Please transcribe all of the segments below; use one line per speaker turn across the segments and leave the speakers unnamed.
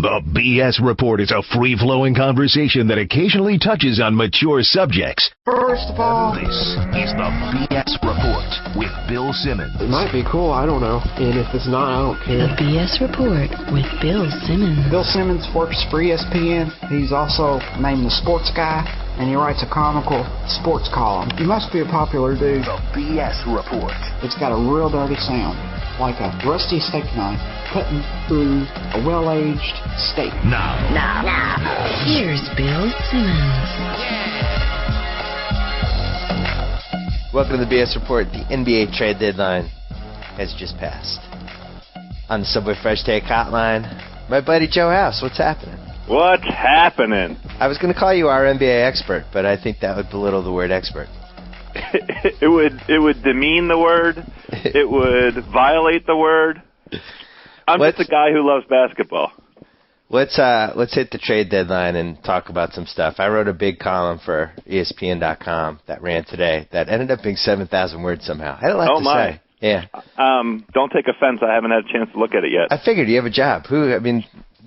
The BS Report is a free-flowing conversation that occasionally touches on mature subjects.
First of all,
This is the BS Report with Bill Simmons.
it might be cool, I don't know. And if it's not, I don't care.
The BS Report with Bill Simmons.
Bill Simmons works for ESPN. He's also named the sports guy, and he writes a comical sports column. He must be a popular dude.
The BS Report.
It's got a real dirty sound, like a rusty steak knife cutting through a well-aged steak.
Now.
Here's Bill Simmons.
Welcome to the BS Report. The NBA trade deadline has just passed. On the Subway Fresh Take Hotline, my buddy Joe House. What's happening?
What's happening?
I was going to call you our NBA expert, but I think that would belittle the word expert.
It would demean the word. It would violate the word. I'm just a guy who loves basketball.
Let's hit the trade deadline and talk about some stuff. I wrote a big column for ESPN.com that ran today that ended up being 7,000 words somehow. I had a lot to say. Yeah.
Don't take offense. I haven't had a chance to look at it yet.
I figured you have a job.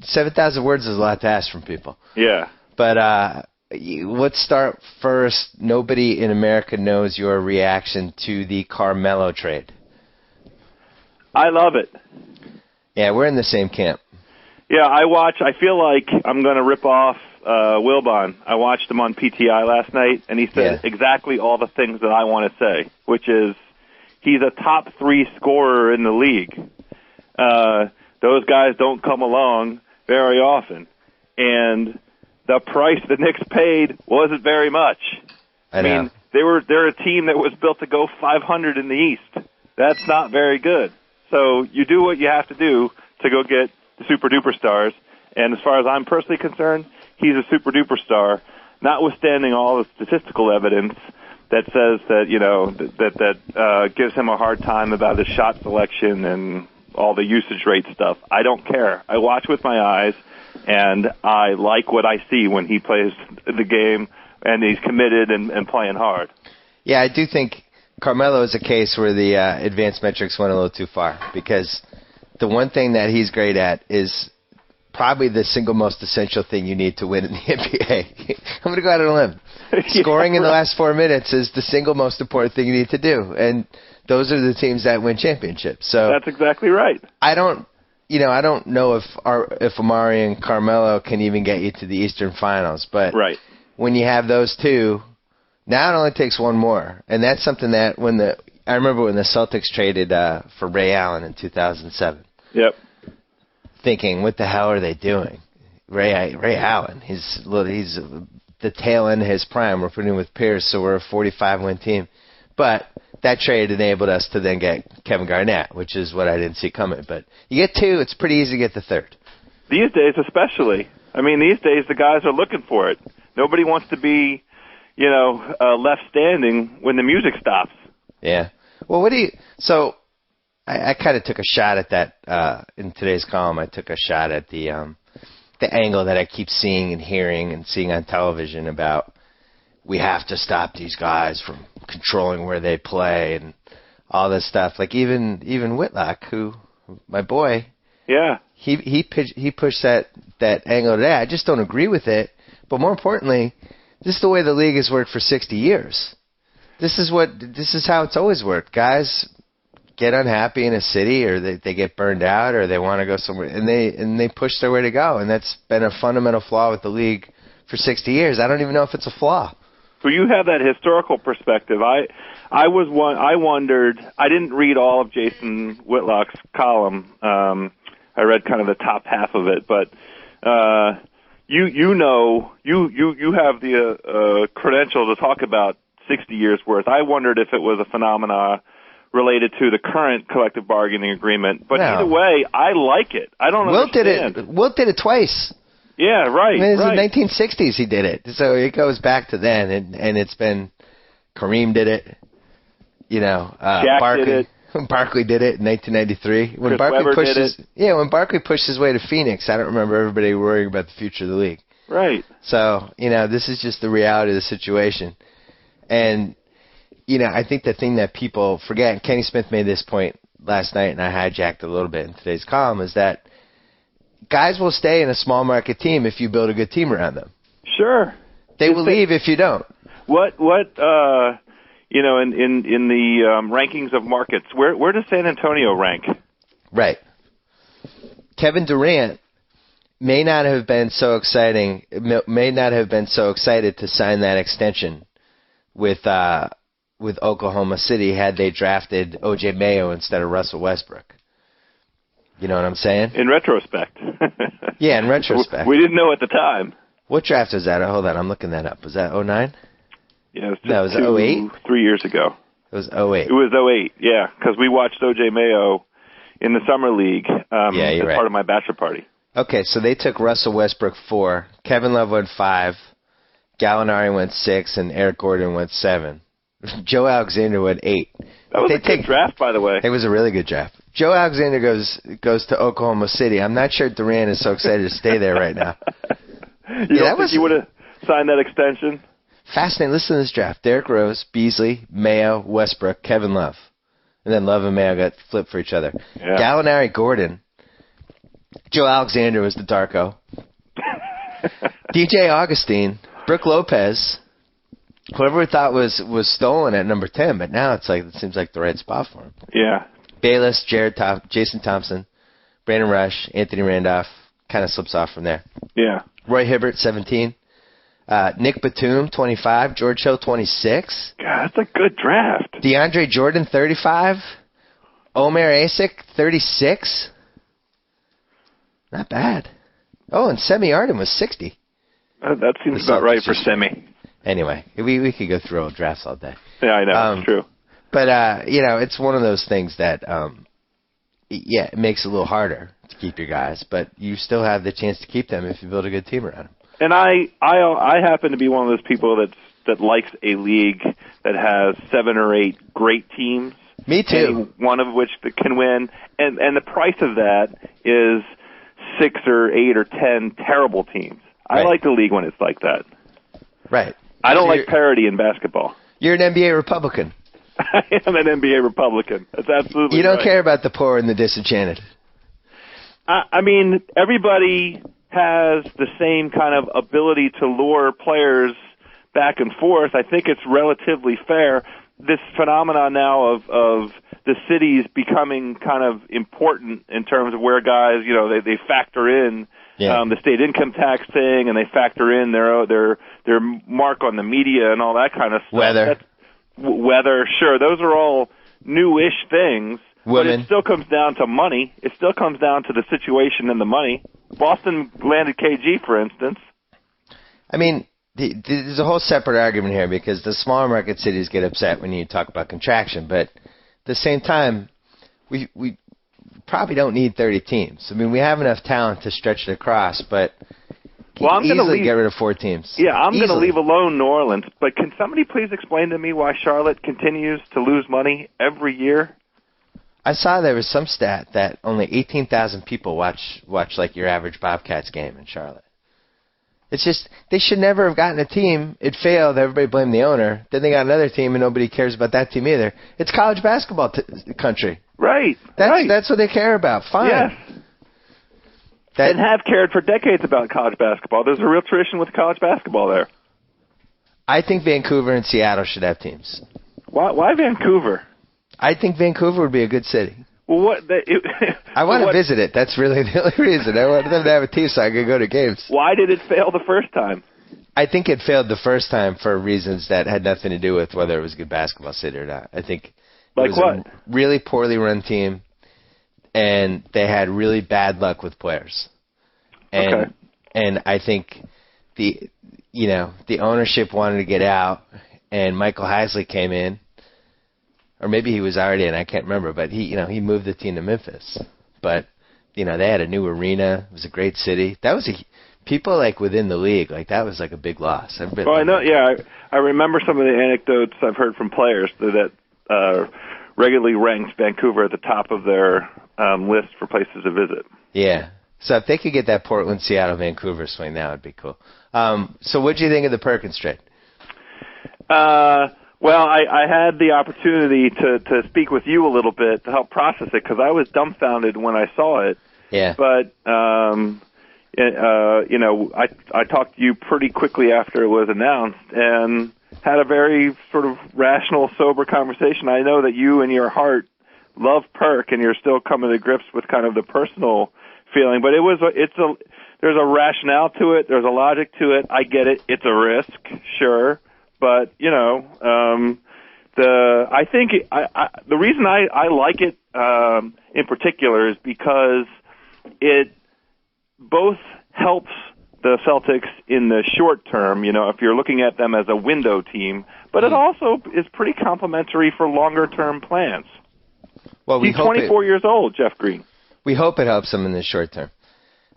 7,000 words is a lot to ask from people.
Yeah.
But let's start first. Nobody in America knows your reaction to the Carmelo trade.
I love it.
Yeah, we're in the same camp.
Yeah, I feel like I'm going to rip off Wilbon. I watched him on PTI last night, and he said exactly all the things that I want to say, which is he's a top 3 scorer in the league. Those guys don't come along very often. And the price the Knicks paid wasn't very much.
I know.
mean, they're a team that was built to go 500 in the East. That's not very good. So you do what you have to do to go get the super-duper stars. And as far as I'm personally concerned, he's a super-duper star, notwithstanding all the statistical evidence that says that, that gives him a hard time about his shot selection and all the usage rate stuff. I don't care. I watch with my eyes, and I like what I see when he plays the game, and he's committed and playing hard.
Yeah, I do think Carmelo is a case where the advanced metrics went a little too far, because the one thing that he's great at is probably the single most essential thing you need to win in the NBA. I'm going to go out on a limb. Scoring in the last 4 minutes is the single most important thing you need to do, and those are the teams that win championships. So
that's exactly right.
I don't know if Amari and Carmelo can even get you to the Eastern Finals, but when you have those two, now it only takes one more, and that's something that I remember when the Celtics traded for Ray Allen in 2007.
Yep.
Thinking, what the hell are they doing? Ray Allen, he's the tail end of his prime. We're putting him with Pierce, so we're a 45-win team. But that trade enabled us to then get Kevin Garnett, which is what I didn't see coming. But you get two, it's pretty easy to get the third.
These days especially. I mean, these days the guys are looking for it. Nobody wants to be, left standing when the music stops.
Yeah. Well, so I kind of took a shot at that in today's column. I took a shot at the angle that I keep seeing and hearing and seeing on television about we have to stop these guys from controlling where they play and all this stuff. Like even Whitlock, who my boy, he pushed that angle today. I just don't agree with it. But more importantly, this is the way the league has worked for 60 years. This is how it's always worked. Guys get unhappy in a city, or they get burned out, or they want to go somewhere, and they push their way to go. And that's been a fundamental flaw with the league for 60 years. I don't even know if it's a flaw.
So you have that historical perspective. I wondered. I didn't read all of Jason Whitlock's column. I read kind of the top half of it, but you have the credential to talk about 60 years worth. I wondered if it was a phenomena related to the current collective bargaining agreement. But either way, I like it. I don't understand.
Wilt did it twice.
Yeah, right.
I mean, it was the 1960s he did it. So it goes back to then, and it's been Kareem did it.
Shaq did it.
Barkley did it in 1993. When Barkley pushed his way to Phoenix, I don't remember everybody worrying about the future of the league.
Right.
So, this is just the reality of the situation. And, I think the thing that people forget, and Kenny Smith made this point last night, and I hijacked a little bit in today's column, is that guys will stay in a small market team if you build a good team around them.
Sure.
They will leave if you don't.
What you know, in the rankings of markets, where does San Antonio rank?
Right. Kevin Durant may not have been so excited to sign that extension with Oklahoma City had they drafted O.J. Mayo instead of Russell Westbrook. You know what I'm saying?
In retrospect.
Yeah, in retrospect.
We didn't know at the time.
What draft was that? Hold on, I'm looking that up. Was that 09?
Yeah, it
was 08?
3 years ago.
It was 08.
It was 08, yeah, because we watched O.J. Mayo in the summer league as part of my bachelor party.
Okay, so they took Russell Westbrook 4, Kevin Love went 5, Gallinari went 6, and Eric Gordon went 7. Joe Alexander went 8.
That was a good draft, by the way.
It was a really good draft. Joe Alexander goes to Oklahoma City. I'm not sure Durant is so excited to stay there right now.
You would have signed that extension?
Fascinating. Listen to this draft. Derrick Rose, Beasley, Mayo, Westbrook, Kevin Love. And then Love and Mayo got flipped for each other. Yeah. Gallinari, Gordon. Joe Alexander was the Darko. DJ Augustine, Brooke Lopez, whoever we thought was stolen at number 10, but now it seems like the right spot for him.
Yeah.
Bayless, Jason Thompson, Brandon Rush, Anthony Randolph, kind of slips off from there.
Yeah.
Roy Hibbert, 17. Nick Batum, 25. George Hill, 26.
God, that's a good draft.
DeAndre Jordan, 35. Omer Asik, 36. Not bad. Oh, and Semi Arden was 60.
That seems about right for Semi.
Anyway, we could go through old drafts all day.
Yeah, I know. It's true.
But, it's one of those things that, it makes it a little harder to keep your guys, but you still have the chance to keep them if you build a good team around them.
And I happen to be one of those people that likes a league that has 7 or 8 great teams.
Me too.
One of which that can win, and the price of that is 6 or 8 or 10 terrible teams.
Right.
I like the league when it's like that.
Right.
I don't like parity in basketball.
You're an NBA Republican.
I am an NBA Republican. That's absolutely
You don't
right.
care about the poor and the disenchanted.
I mean, everybody has the same kind of ability to lure players back and forth. I think it's relatively fair. This phenomenon now of the cities becoming kind of important in terms of where guys, they factor in the state income tax thing, and they factor in their mark on the media and all that kind of stuff. Weather, sure, those are all new-ish things. But it still comes down to money. It still comes down to the situation and the money. Boston landed KG, for instance. I
mean, there's a whole separate argument here because the smaller market cities get upset when you talk about contraction. But at the same time, we probably don't need 30 teams. I mean, we have enough talent to stretch it across, but I'm going to get rid of 4 teams.
Yeah, I'm going to leave alone New Orleans. But can somebody please explain to me why Charlotte continues to lose money every year?
I saw there was some stat that only 18,000 people watch like your average Bobcats game in Charlotte. It's just, they should never have gotten a team. It failed. Everybody blamed the owner. Then they got another team, and nobody cares about that team either. It's college basketball country.
Right.
That's what they care about. Fine.
Yes. And have cared for decades about college basketball. There's a real tradition with college basketball there.
I think Vancouver and Seattle should have teams.
Why Vancouver?
I think Vancouver would be a good city.
Well,
I want to visit it. That's really the only reason. I want them to have a team so I can go to games.
Why did it fail the first time?
I think it failed the first time for reasons that had nothing to do with whether it was a good basketball city or not. I think it was a really poorly run team, and they had really bad luck with players. And I think the ownership wanted to get out, and Michael Heisley came in. Or maybe he was already in, I can't remember, but he moved the team to Memphis. But, they had a new arena. It was a great city. That was people within the league, that was a big loss.
I know, yeah. I remember some of the anecdotes I've heard from players that regularly ranks Vancouver at the top of their list for places to visit.
Yeah. So if they could get that Portland, Seattle, Vancouver swing, that would be cool. So what do you think of the Perkins trade?
Well, I had the opportunity to speak with you a little bit to help process it because I was dumbfounded when I saw it.
Yeah.
But I talked to you pretty quickly after it was announced and had a very sort of rational, sober conversation. I know that you in your heart love Perk, and you're still coming to grips with kind of the personal feeling. But there's a rationale to it. There's a logic to it. I get it. It's a risk, sure. But the reason I like it in particular is because it both helps the Celtics in the short term, if you're looking at them as a window team, but it also is pretty complimentary for longer term plans.
Well,
he's 24 years old, Jeff Green.
We hope it helps him in the short term.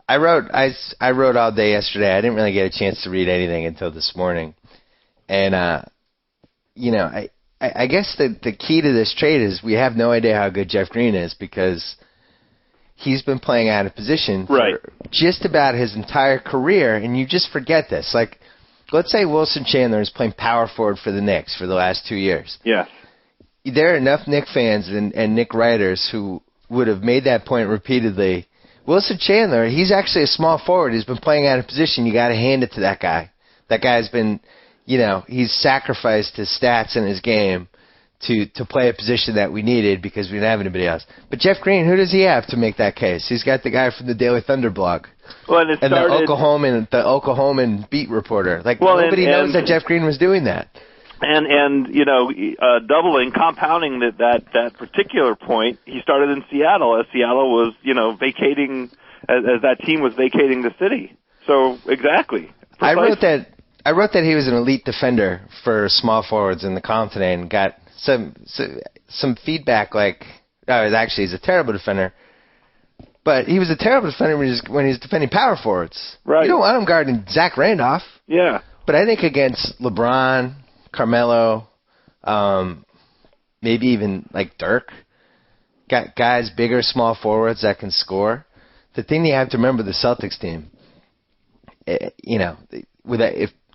I wrote all day yesterday. I didn't really get a chance to read anything until this morning. And, I guess the key to this trade is we have no idea how good Jeff Green is because he's been playing out of position for just about his entire career, and you just forget this. Like, let's say Wilson Chandler is playing power forward for the Knicks for the last 2 years.
Yeah.
There are enough Knicks fans and Knicks writers who would have made that point repeatedly. Wilson Chandler, he's actually a small forward. He's been playing out of position. You got to hand it to that guy. That guy's been, he's sacrificed his stats and his game to play a position that we needed because we didn't have anybody else. But Jeff Green, who does he have to make that case? He's got the guy from the Daily Thunder blog.
Well,
the Oklahoman beat reporter. Nobody knows that Jeff Green was doing that.
And compounding that particular point, he started in Seattle as Seattle was, vacating, as that team was vacating the city. So, exactly. Precisely.
I wrote that he was an elite defender for small forwards in the column today and got some feedback actually he's a terrible defender. But he was a terrible defender when he was defending power forwards.
Right.
You don't want him guarding Zach Randolph.
Yeah.
But I think against LeBron, Carmelo, maybe even like Dirk, guys, bigger, small forwards that can score. The thing you have to remember, the Celtics team,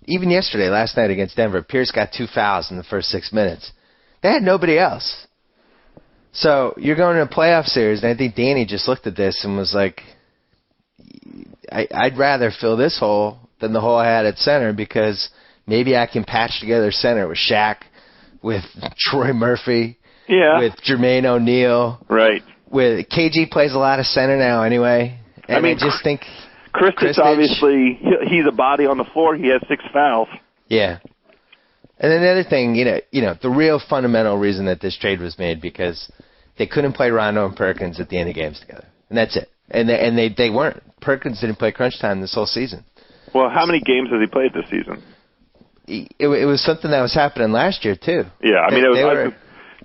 even yesterday, last night against Denver, Pierce got 2 fouls in the first 6 minutes. They had nobody else. So you're going to a playoff series, and I think Danny just looked at this and was like, I'd rather fill this hole than the hole I had at center because maybe I can patch together center with Shaq, with Troy Murphy, with Jermaine O'Neal.
Right.
With KG plays a lot of center now anyway. And I just think
Kristaps, obviously, he's a body on the floor. He has 6 fouls.
Yeah. And then the other thing, the real fundamental reason that this trade was made because they couldn't play Rondo and Perkins at the end of games together. And that's it. And they weren't. Perkins didn't play crunch time this whole season.
Well, how many games has he played this season?
It was something that was happening last year, too.
Yeah,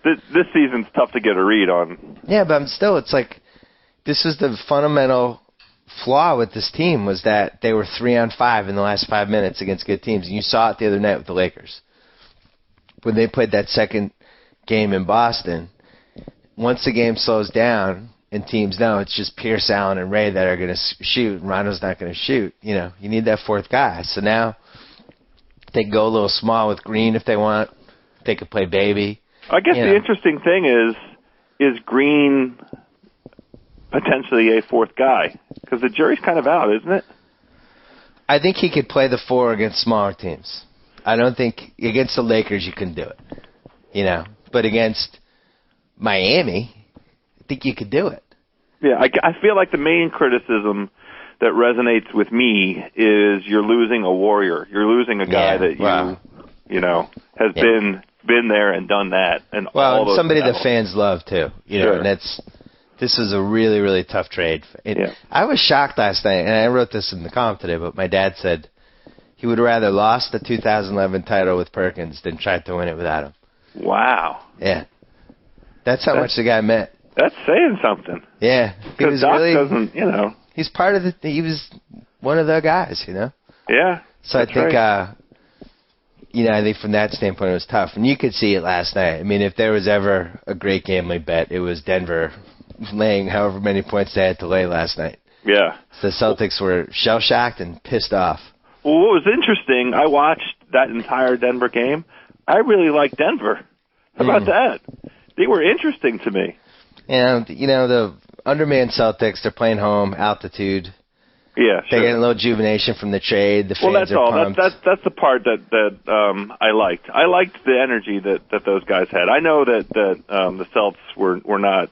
this season's tough to get a read on.
Yeah, but still, it's like this is the fundamental flaw with this team was that they were 3-on-5 in the last 5 minutes against good teams. And you saw it the other night with the Lakers. When they played that second game in Boston, once the game slows down and teams know it's just Pierce, Allen, and Ray that are going to shoot, and Rondo's not going to shoot, you need that fourth guy. So now they can go a little small with Green if they want. They could play baby.
I guess the interesting thing is Green potentially a fourth guy? Because the jury's kind of out, isn't it?
I think he could play the 4 against smaller teams. I don't think against the Lakers you can do it, But against Miami, I think you could do it.
Yeah, I feel like the main criticism that resonates with me is you're losing a warrior. You're losing a guy that has been there and done that. And
somebody that fans love too.
Sure.
And this is a really, really tough trade. I was shocked last night, and I wrote this in the column today, but my dad said he would have rather lost the 2011 title with Perkins than tried to win it without him.
Wow.
Yeah. That's how much the guy meant.
That's saying something.
Yeah. He was
Doc
really,
doesn't,
He's part of he was one of the guys,
Yeah.
So I think, I think from that standpoint it was tough. And you could see it last night. I mean, if there was ever a great gambling bet, it was Denver laying however many points they had to lay last night.
Yeah.
So the Celtics were shell-shocked and pissed off.
Well, what was interesting, I watched that entire Denver game. I really liked Denver. How about that? They were interesting to me.
And, undermanned Celtics. They're playing home, altitude.
Yeah,
They're
sure.
getting a little juvenation from the trade. The fans
that's
are
all.
pumped.
That's the part that I liked. I liked the energy that those guys had. I know that the Celts were not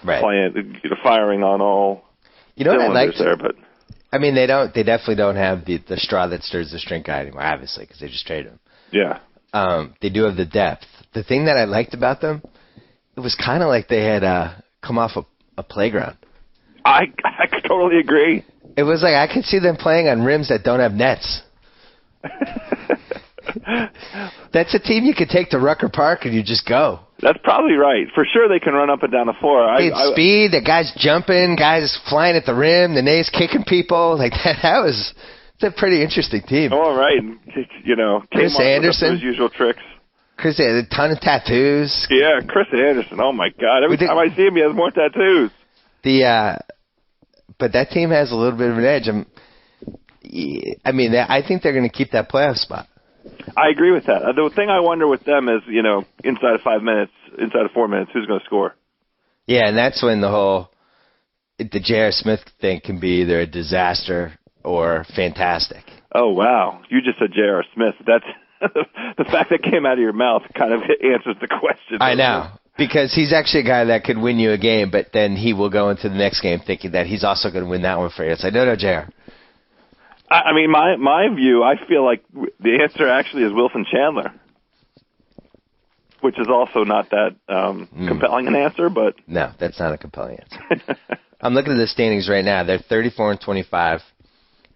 right.
playing firing on all cylinders there, but
I mean they definitely don't have the straw that stirs the drink guy anymore, obviously, because they just traded him.
Yeah.
They do have the depth. The thing that I liked about them, it was kind of like they had come off a playground.
I totally agree.
It was like I could see them playing on rims that don't have nets. That's a team you could take to Rucker Park and you just go.
That's probably right. For sure they can run up and down the floor.
Speed, the guys jumping, guys flying at the rim, the Nays kicking people. Like it's a pretty interesting team.
All right.
Chris Anderson.
His usual tricks.
Chris had a ton of tattoos.
Yeah, Chris Anderson. Oh, my God. Every time I see him, he has more tattoos.
But that team has a little bit of an edge. I think they're going to keep that playoff spot.
I agree with that. The thing I wonder with them is, inside of 4 minutes, who's going to score?
Yeah, and that's when the J.R. Smith thing can be either a disaster or fantastic.
Oh, wow. You just said J.R. Smith. That's the fact that came out of your mouth kind of answers the question.
I know. Because he's actually a guy that could win you a game, but then he will go into the next game thinking that he's also going to win that one for you. It's like, no, JR.
I mean, my view, I feel like the answer actually is Wilson Chandler, which is also not that compelling an answer, but...
No, that's not a compelling answer. I'm looking at the standings right now. They're 34-25,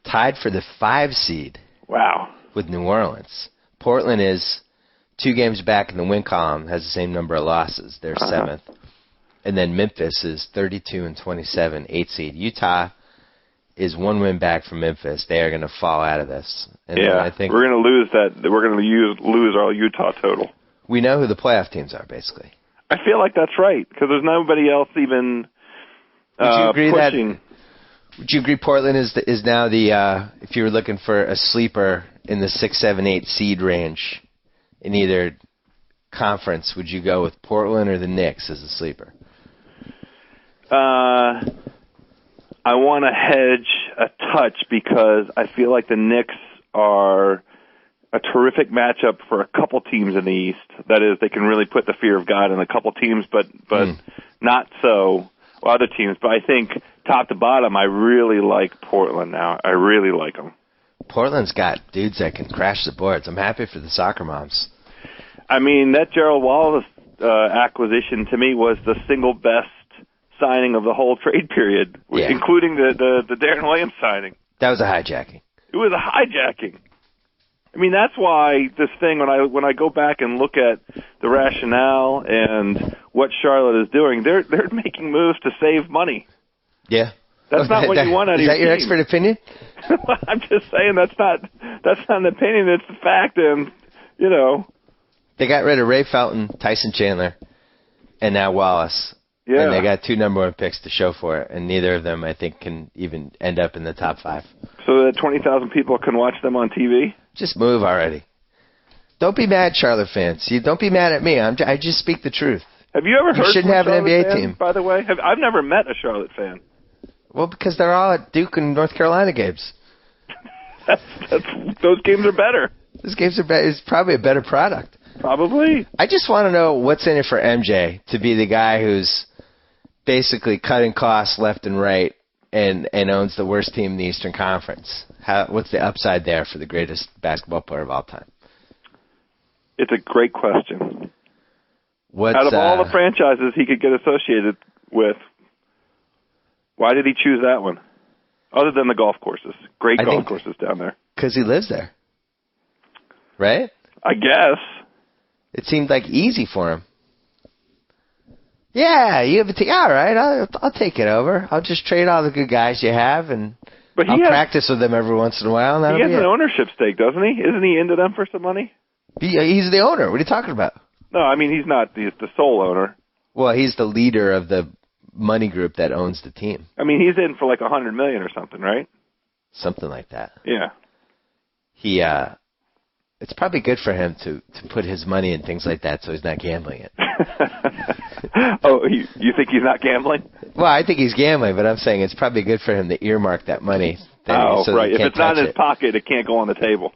tied for the 5 seed.
Wow.
With New Orleans. Portland is 2 games back in the win column, has the same number of losses. They're 7th. And then Memphis is 32-27, 8th seed. Utah is 1 win back from Memphis. They are going to fall out of this. And I think
we're going to lose that. We're going to lose our Utah total.
We know who the playoff teams are, basically.
I feel like that's right, because there's nobody else even pushing.
Would you agree Portland is now the, if you were looking for a sleeper in the 6, 7, 8 seed range in either conference, would you go with Portland or the Knicks as a sleeper?
I want to hedge a touch because I feel like the Knicks are a terrific matchup for a couple teams in the East. That is, they can really put the fear of God in a couple teams, but not so other teams. But I think top to bottom, I really like Portland now. I really like them.
Portland's got dudes that can crash the boards. I'm happy for the soccer moms.
I mean, that Gerald Wallace acquisition to me was the single best signing of the whole trade period, including the Darren Williams signing.
That was a hijacking.
It was a hijacking. I mean, that's why this thing, when I go back and look at the rationale and what Charlotte is doing, they're making moves to save money.
Yeah.
That's not what you want out of your team.
Is that your expert opinion?
I'm just saying that's not an opinion, it's the fact, and,
They got rid of Ray Felton, Tyson Chandler, and now Wallace.
Yeah.
And they got 2 number 1 picks to show for it, and neither of them, I think, can even end up in the top 5.
So that 20,000 people can watch them on TV?
Just move already. Don't be mad, Charlotte fans. Don't be mad at me. I just speak the truth.
Have you ever heard
You shouldn't
from
have an
Charlotte
NBA
fan,
team.
by the way? I've never met a Charlotte fan.
Well, because they're all at Duke and North Carolina games.
Those games are better.
Those games are better. It's probably a better product.
Probably.
I just want to know what's in it for MJ to be the guy who's basically cutting costs left and right and owns the worst team in the Eastern Conference. What's the upside there for the greatest basketball player of all time?
It's a great question.
Out
of all the franchises he could get associated with, why did he choose that one? Other than the golf courses. Great golf courses down there.
Because he lives there. Right?
I guess.
It seemed like easy for him. Yeah, you have a team. All right, I'll take it over. I'll just trade all the good guys you have, and I'll practice with them every once in a while. And
he has an ownership stake, doesn't he? Isn't he into them for some money?
He's the owner. What are you talking about?
No, I mean, he's not the sole owner.
Well, he's the leader of the money group that owns the team.
I mean, he's in for like $100 million or something, right?
Something like that.
Yeah.
It's probably good for him to put his money in things like that so he's not gambling it.
Oh, you think he's not gambling?
Well, I think he's gambling, but I'm saying it's probably good for him to earmark that money. So
right.
he
If
can't
it's not
touch
in his pocket, it can't go on the table.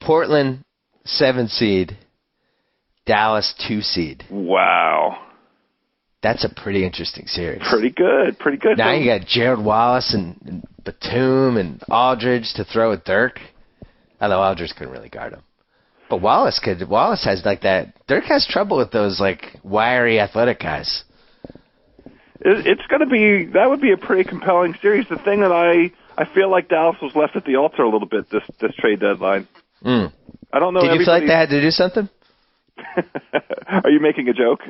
Portland, 7 seed. Dallas, 2 seed.
Wow.
That's a pretty interesting series.
Pretty good.
Now you got Gerald Wallace and Batum and Aldridge to throw at Dirk. Although Aldridge couldn't really guard him. But Wallace could. Wallace has like that. Dirk has trouble with those like wiry athletic guys.
It's going to be, that would be a pretty compelling series. The thing that I feel like Dallas was left at the altar a little bit this trade deadline. I don't know.
Did you feel like they had to do something?
Are you making a joke?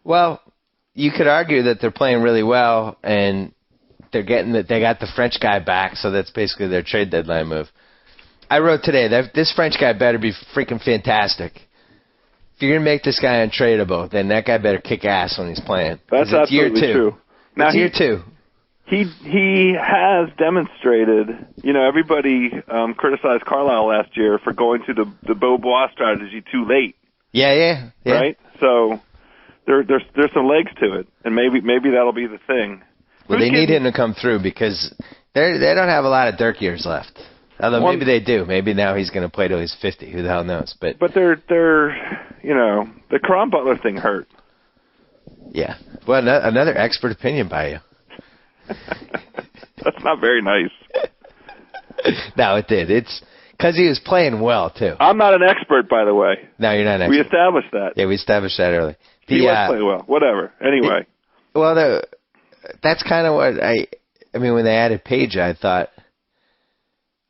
Well, you could argue that they're playing really well and they got the French guy back, so that's basically their trade deadline move. I wrote today that this French guy better be freaking fantastic. If you're going to make this guy untradeable, then that guy better kick ass when he's playing.
That's absolutely true.
Now it's year 2.
He has demonstrated, everybody criticized Carlisle last year for going to the Beaubois strategy too late.
Yeah.
Right? So there's some legs to it, and maybe that'll be the thing.
Well, they need him to come through because they don't have a lot of Dirk years left. Although maybe they do. Maybe now he's going to play till he's 50. Who the hell knows? But
they're the Caron Butler thing hurt.
Yeah. Well, another expert opinion by you.
That's not very nice.
No, it did. It's because he was playing well, too.
I'm not an expert, by the way.
No, you're not an expert.
We established that.
Yeah, we established that early.
He was playing well. Whatever. Anyway.
That's kind of what I mean, when they added Page, I thought,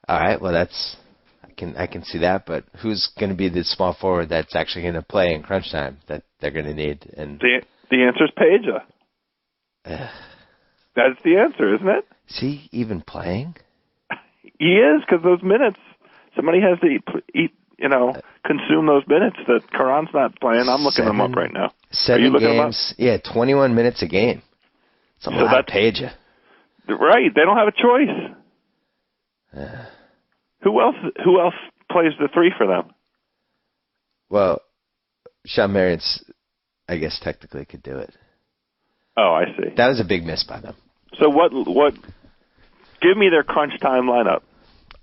all right, well, I can see that, but who's going to be the small forward that's actually going to play in crunch time that they're going to need? And
the answer is Page. That's the answer, isn't it?
Is he even playing?
He is, because those minutes, somebody has to consume those minutes that Caron's not playing. I'm looking them up right now.
7 games. Yeah, 21 minutes a game. It's a lot of Page.
Right. They don't have a choice. Who else plays the 3 for them?
Well, Sean Marion's, I guess, technically could do it.
Oh, I see.
That was a big miss by them.
So what? Give me their crunch time lineup.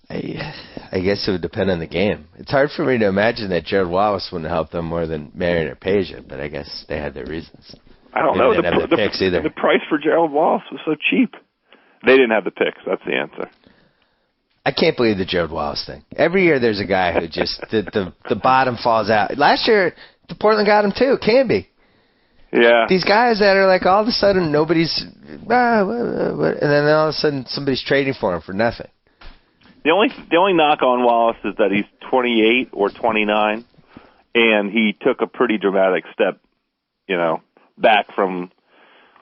I guess it would depend on the game. It's hard for me to imagine that Gerald Wallace wouldn't help them more than Marion or Page, but I guess they had their reasons.
I don't know.
They didn't have the picks either.
The price for Gerald Wallace was so cheap. They didn't have the picks. That's the answer.
I can't believe the Gerald Wallace thing. Every year there's a guy who just the bottom falls out. Last year, the Portland got him too. Canby.
Yeah.
These guys that are like all of a sudden nobody's, and then all of a sudden somebody's trading for him for nothing.
The only knock on Wallace is that he's 28 or 29, and he took a pretty dramatic step, back from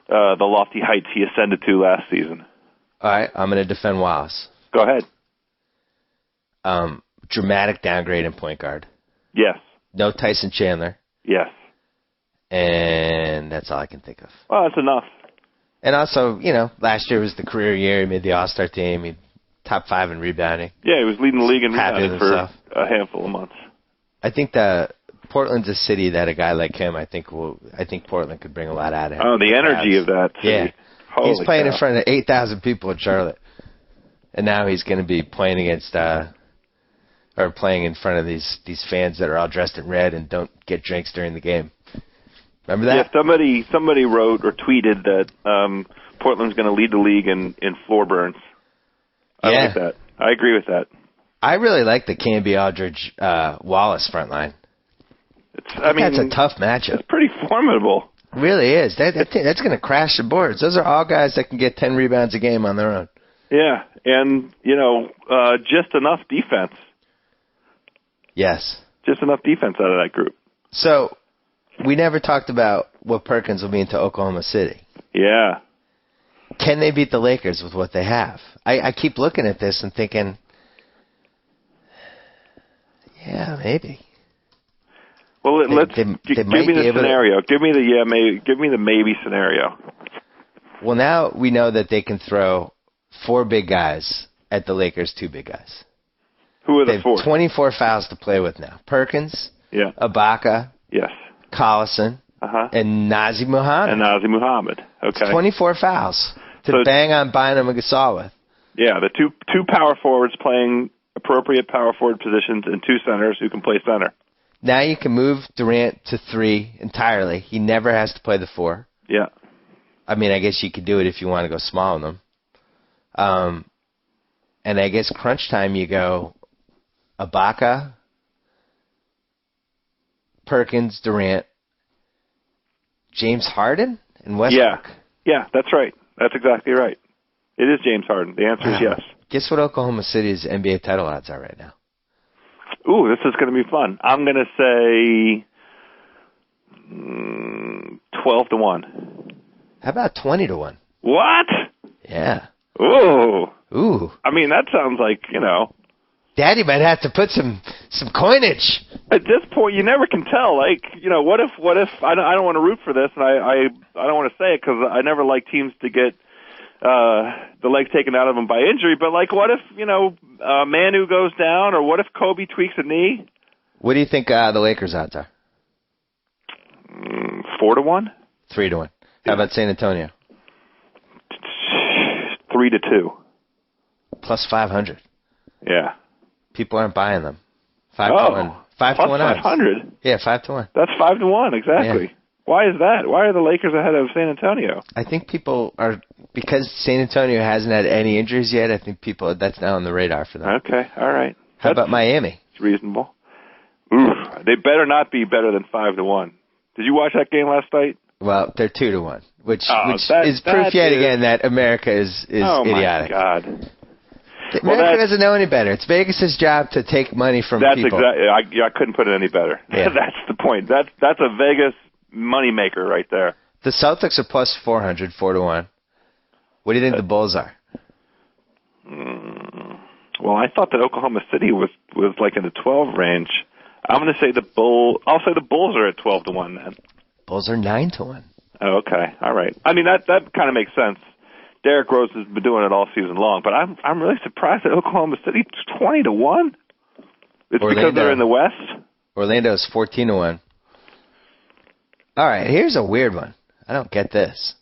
the lofty heights he ascended to last season.
All right, I'm going to defend Wallace.
Go ahead.
Dramatic downgrade in point guard.
Yes.
No Tyson Chandler.
Yes.
And that's all I can think of.
Well, that's enough.
And also, last year was the career year. He made the All-Star team. He top 5 in rebounding.
Yeah, he was leading the league in rebounding for
himself.
A handful of months.
I think Portland's a city that a guy like him, I think Portland could bring a lot out of him.
Oh, the energy of that city.
Yeah.
Holy
he's playing
cow.
in front of 8,000 people in Charlotte. And now he's going to be playing against or playing in front of these fans that are all dressed in red and don't get drinks during the game. Remember that?
Yeah, somebody wrote or tweeted that Portland's going to lead the league in floor burns. I like that. I agree with that.
I really like the Canby Aldridge Wallace front line. That's a tough matchup.
It's pretty formidable.
It really is. That's going to crash the boards. Those are all guys that can get 10 rebounds a game on their own.
Yeah, and just enough defense.
Yes.
Just enough defense out of that group.
So, we never talked about what Perkins will mean to Oklahoma City.
Yeah.
Can they beat the Lakers with what they have? I keep looking at this and thinking, yeah, maybe.
Well, give me the scenario. Give me the maybe scenario.
Well, now we know that they can throw 4 big guys at the Lakers' 2 big guys.
Who are
they
the 4?
They have 24 fouls to play with now. Perkins.
Yeah.
Ibaka.
Yes.
Collison, and Nazi Muhammad.
Okay.
It's 24 fouls to bang on Bynum and Gasol with.
Yeah, the two power forwards playing appropriate power forward positions and two centers who can play center.
Now you can move Durant to 3 entirely. He never has to play the 4.
Yeah.
I mean, I guess you could do it if you want to go small on them. And I guess crunch time you go Ibaka, Perkins, Durant, James Harden, and Westbrook.
Yeah, that's right. That's exactly right. It is James Harden. The answer is yes.
Guess what Oklahoma City's NBA title odds are right now?
Ooh, this is going to be fun. I'm going to say 12-1.
How about 20-1?
What?
Yeah.
Ooh. I mean, that sounds like,
Daddy might have to put some coinage.
At this point, you never can tell. Like, what if I don't want to root for this, and I don't want to say it because I never like teams to get the legs taken out of them by injury. But like, what if Manu goes down, or what if Kobe tweaks a knee?
What do you think the Lakers odds are?
4-1.
3-1. How about San Antonio?
3-2.
Plus 500.
Yeah.
People aren't buying them. 5-1. 5-1 odds.
500.
Yeah, 5-1.
That's 5-1 exactly. Yeah. Why is that? Why are the Lakers ahead of San Antonio?
I think people are, because San Antonio hasn't had any injuries yet. I think that's now on the radar for them.
Okay, all right.
How about Miami?
It's reasonable. Oof, they better not be better than 5-1. Did you watch that game last night?
Well, they're 2-1, which is proof yet again that America is idiotic.
Oh my God.
America doesn't know any better. It's Vegas's job to take money from people.
That's exactly. I couldn't put it any better. Yeah. That's the point. That's a Vegas money maker right there.
The Celtics are plus 400, 4-1. What do you think the Bulls are?
Well, I thought that Oklahoma City was like in the 12 range. I'm going to say the Bulls. I'll say the Bulls are at 12-1 then.
Bulls are 9-1.
Oh, okay. All right. I mean, that kind of makes sense. Derrick Rose has been doing it all season long, but I'm really surprised that Oklahoma City 20-1. It's because they're in the West.
Orlando's 14-1. All right, here's a weird one. I don't get this.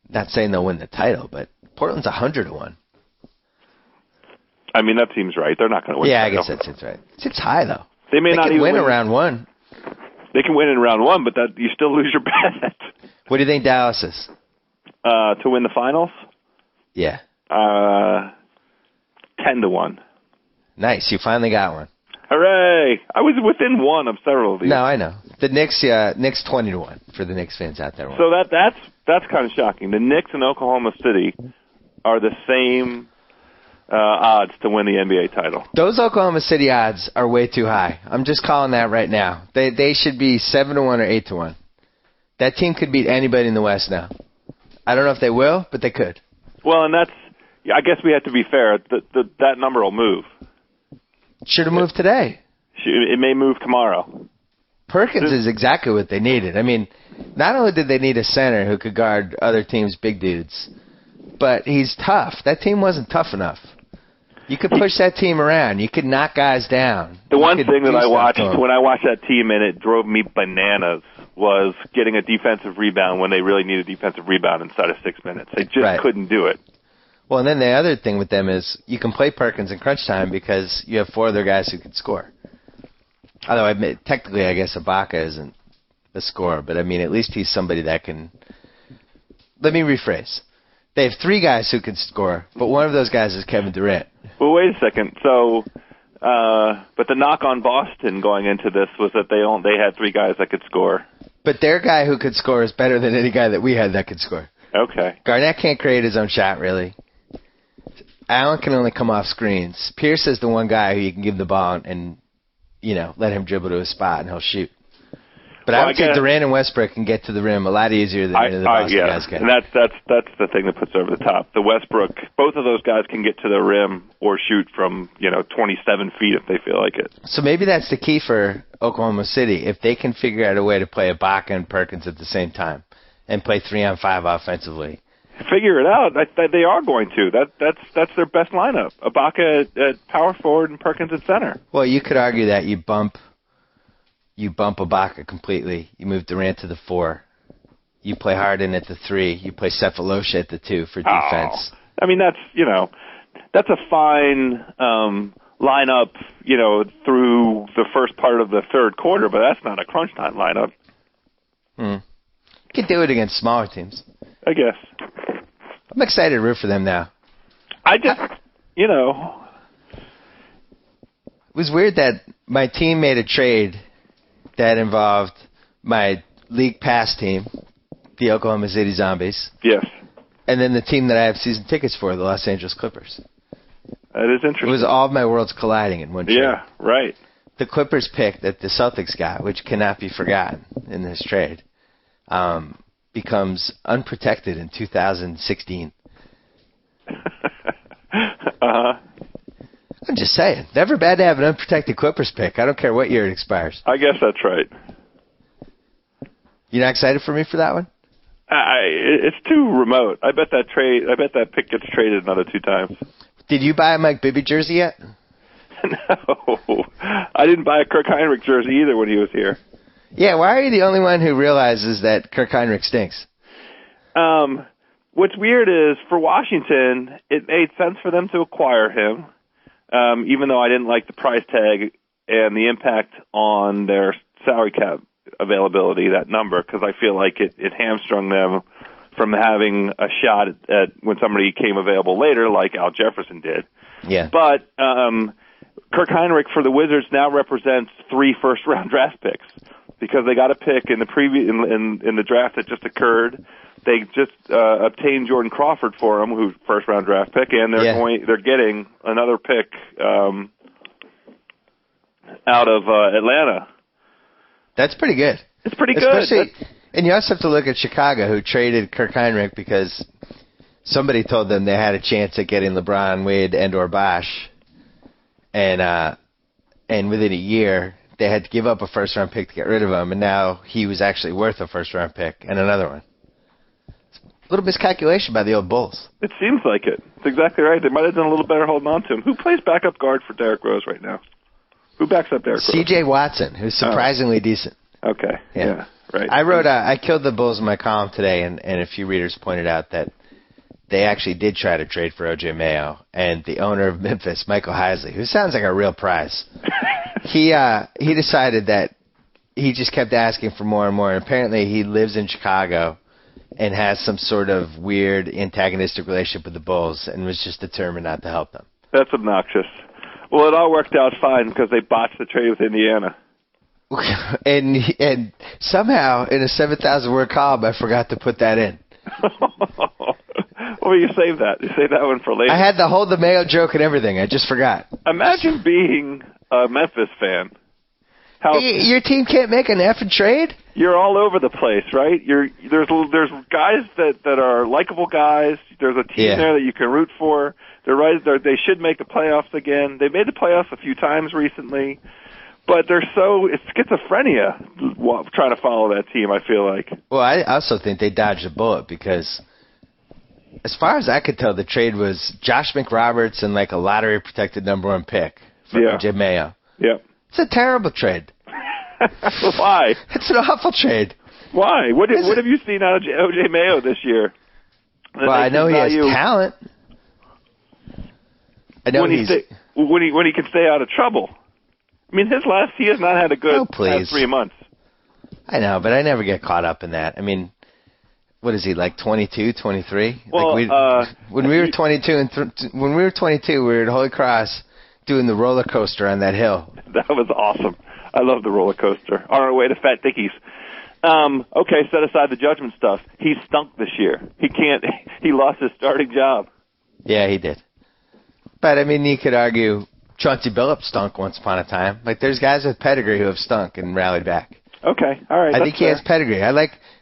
Not saying they'll win the title, but Portland's 100-1.
I mean, that seems right. They're not going to win.
Yeah, I guess that seems right. Seems high though.
They not
can
even
win around 1.
They can win in round 1, but that you still lose your bet.
What do you think Dallas is?
To win the finals?
Yeah.
10-1.
Nice. You finally got one.
Hooray! I was within one of several of these.
No, I know. The Knicks 20-1 for the Knicks fans out there.
So that's kind of shocking. The Knicks and Oklahoma City are the same odds to win the NBA title.
Those Oklahoma City odds are way too high. I'm just calling that right now. They should be 7-1 or 8-1. That team could beat anybody in the West now. I don't know if they will, but they could.
Well, and I guess we have to be fair. That number will move.
Should have moved today.
It may move tomorrow.
Perkins is exactly what they needed. I mean, not only did they need a center who could guard other teams' big dudes, but he's tough. That team wasn't tough enough. You could push that team around. You could knock guys down.
The one thing that I watched when I watched that team and it drove me bananas was getting a defensive rebound when they really need a defensive rebound inside of 6 minutes. They just couldn't do it.
Well, and then the other thing with them is you can play Perkins in crunch time because you have 4 other guys who can score. Although technically I guess Ibaka isn't a scorer, but I mean at least he's somebody that can. Let me rephrase. They have 3 guys who can score, but one of those guys is Kevin Durant.
Well, wait a second. So, but the knock on Boston going into this was that they had 3 guys that could score.
But their guy who could score is better than any guy that we had that could score.
Okay.
Garnett can't create his own shot, really. Allen can only come off screens. Pierce is the one guy who you can give the ball and, let him dribble to a spot and he'll shoot. But I would say Durant and Westbrook can get to the rim a lot easier than any of the Boston guys can.
And that's the thing that puts over the top. The Westbrook, both of those guys can get to the rim or shoot from 27 feet if they feel like it.
So maybe that's the key for Oklahoma City, if they can figure out a way to play Ibaka and Perkins at the same time and play 3-on-5 offensively.
Figure it out. They are going to. That's their best lineup. Ibaka at power forward and Perkins at center.
Well, you could argue that you bump you bump Ibaka completely. You move Durant to the 4. You play Harden at the 3. You play Cephalosha at the 2 for defense.
Oh. I mean, that's a fine lineup, through the first part of the third quarter, but that's not a crunch time lineup.
You can do it against smaller teams.
I guess.
I'm excited to root for them now.
I just,
It was weird that my team made a trade that involved my league pass team, the Oklahoma City Zombies.
Yes.
And then the team that I have season tickets for, the Los Angeles Clippers.
That is interesting.
It was all of my worlds colliding in one trade.
Yeah, right.
The Clippers pick that the Celtics got, which cannot be forgotten in this trade, becomes unprotected in 2016.
Uh-huh.
I'm just saying. Never bad to have an unprotected Clippers pick. I don't care what year it expires.
I guess that's right.
You not excited for me for that one?
It's too remote. I bet that pick gets traded another 2 times.
Did you buy a Mike Bibby jersey yet?
No. I didn't buy a Kirk Heinrich jersey either when he was here.
Yeah, why are you the only one who realizes that Kirk Heinrich stinks?
What's weird is, for Washington, it made sense for them to acquire him, even though I didn't like the price tag and the impact on their salary cap availability, that number, because I feel like it hamstrung them from having a shot at when somebody came available later, like Al Jefferson did.
Yeah.
But Kirk Heinrich for the Wizards now represents 3 first-round draft picks, because they got a pick in the in the draft that just occurred. They just obtained Jordan Crawford for him, who's first-round draft pick, and they're getting another pick out of Atlanta.
That's pretty good.
It's pretty
Especially,
good.
And you also have to look at Chicago, who traded Kirk Heinrich because somebody told them they had a chance at getting LeBron, Wade, and/or Bosh, and within a year they had to give up a first-round pick to get rid of him, and now he was actually worth a first-round pick and another one. A little miscalculation by the old Bulls.
It seems like it. It's exactly right. They might have done a little better holding on to him. Who plays backup guard for Derrick Rose right now? Who backs up Derrick Rose?
C.J. Watson, who's surprisingly decent.
Okay. Yeah. Right.
I wrote, I killed the Bulls in my column today, and a few readers pointed out that they actually did try to trade for O.J. Mayo, and the owner of Memphis, Michael Heisley, who sounds like a real prize, he decided that he just kept asking for more and more, and apparently he lives in Chicago and has some sort of weird antagonistic relationship with the Bulls and was just determined not to help them.
That's obnoxious. Well, it all worked out fine because they botched the trade with Indiana.
And somehow, in a 7,000-word column, I forgot to put that in.
Well, you save that. You save that one for later.
I had the hold the Mayo joke and everything. I just forgot.
Imagine being a Memphis fan. How
your team can't make an effing trade?
You're all over the place, right? There's guys that are likable guys. There's a team there that you can root for. They should make the playoffs again. They made the playoffs a few times recently. But it's schizophrenia trying to follow that team, I feel like.
Well, I also think they dodged a bullet because, as far as I could tell, the trade was Josh McRoberts and like a lottery-protected number 1 pick for Jim Mayo.
Yeah.
It's a terrible trade.
Why?
It's an awful trade.
Why? What have you seen out of O.J. Mayo this year?
Well, I know he has talent. I know
when he can stay out of trouble. I mean, he has not had a good past 3 months.
I know, but I never get caught up in that. I mean, what is he, like 22, 23?
Well,
when we were 22, we were at Holy Cross doing the roller coaster on that hill.
That was awesome. I love the roller coaster. On our way to Fat Dickies. Okay, set aside the judgment stuff. He stunk this year. He lost his starting job.
Yeah, he did. But, I mean, you could argue Chauncey Billups stunk once upon a time. Like, there's guys with pedigree who have stunk and rallied back.
Okay, all right.
I think he has pedigree.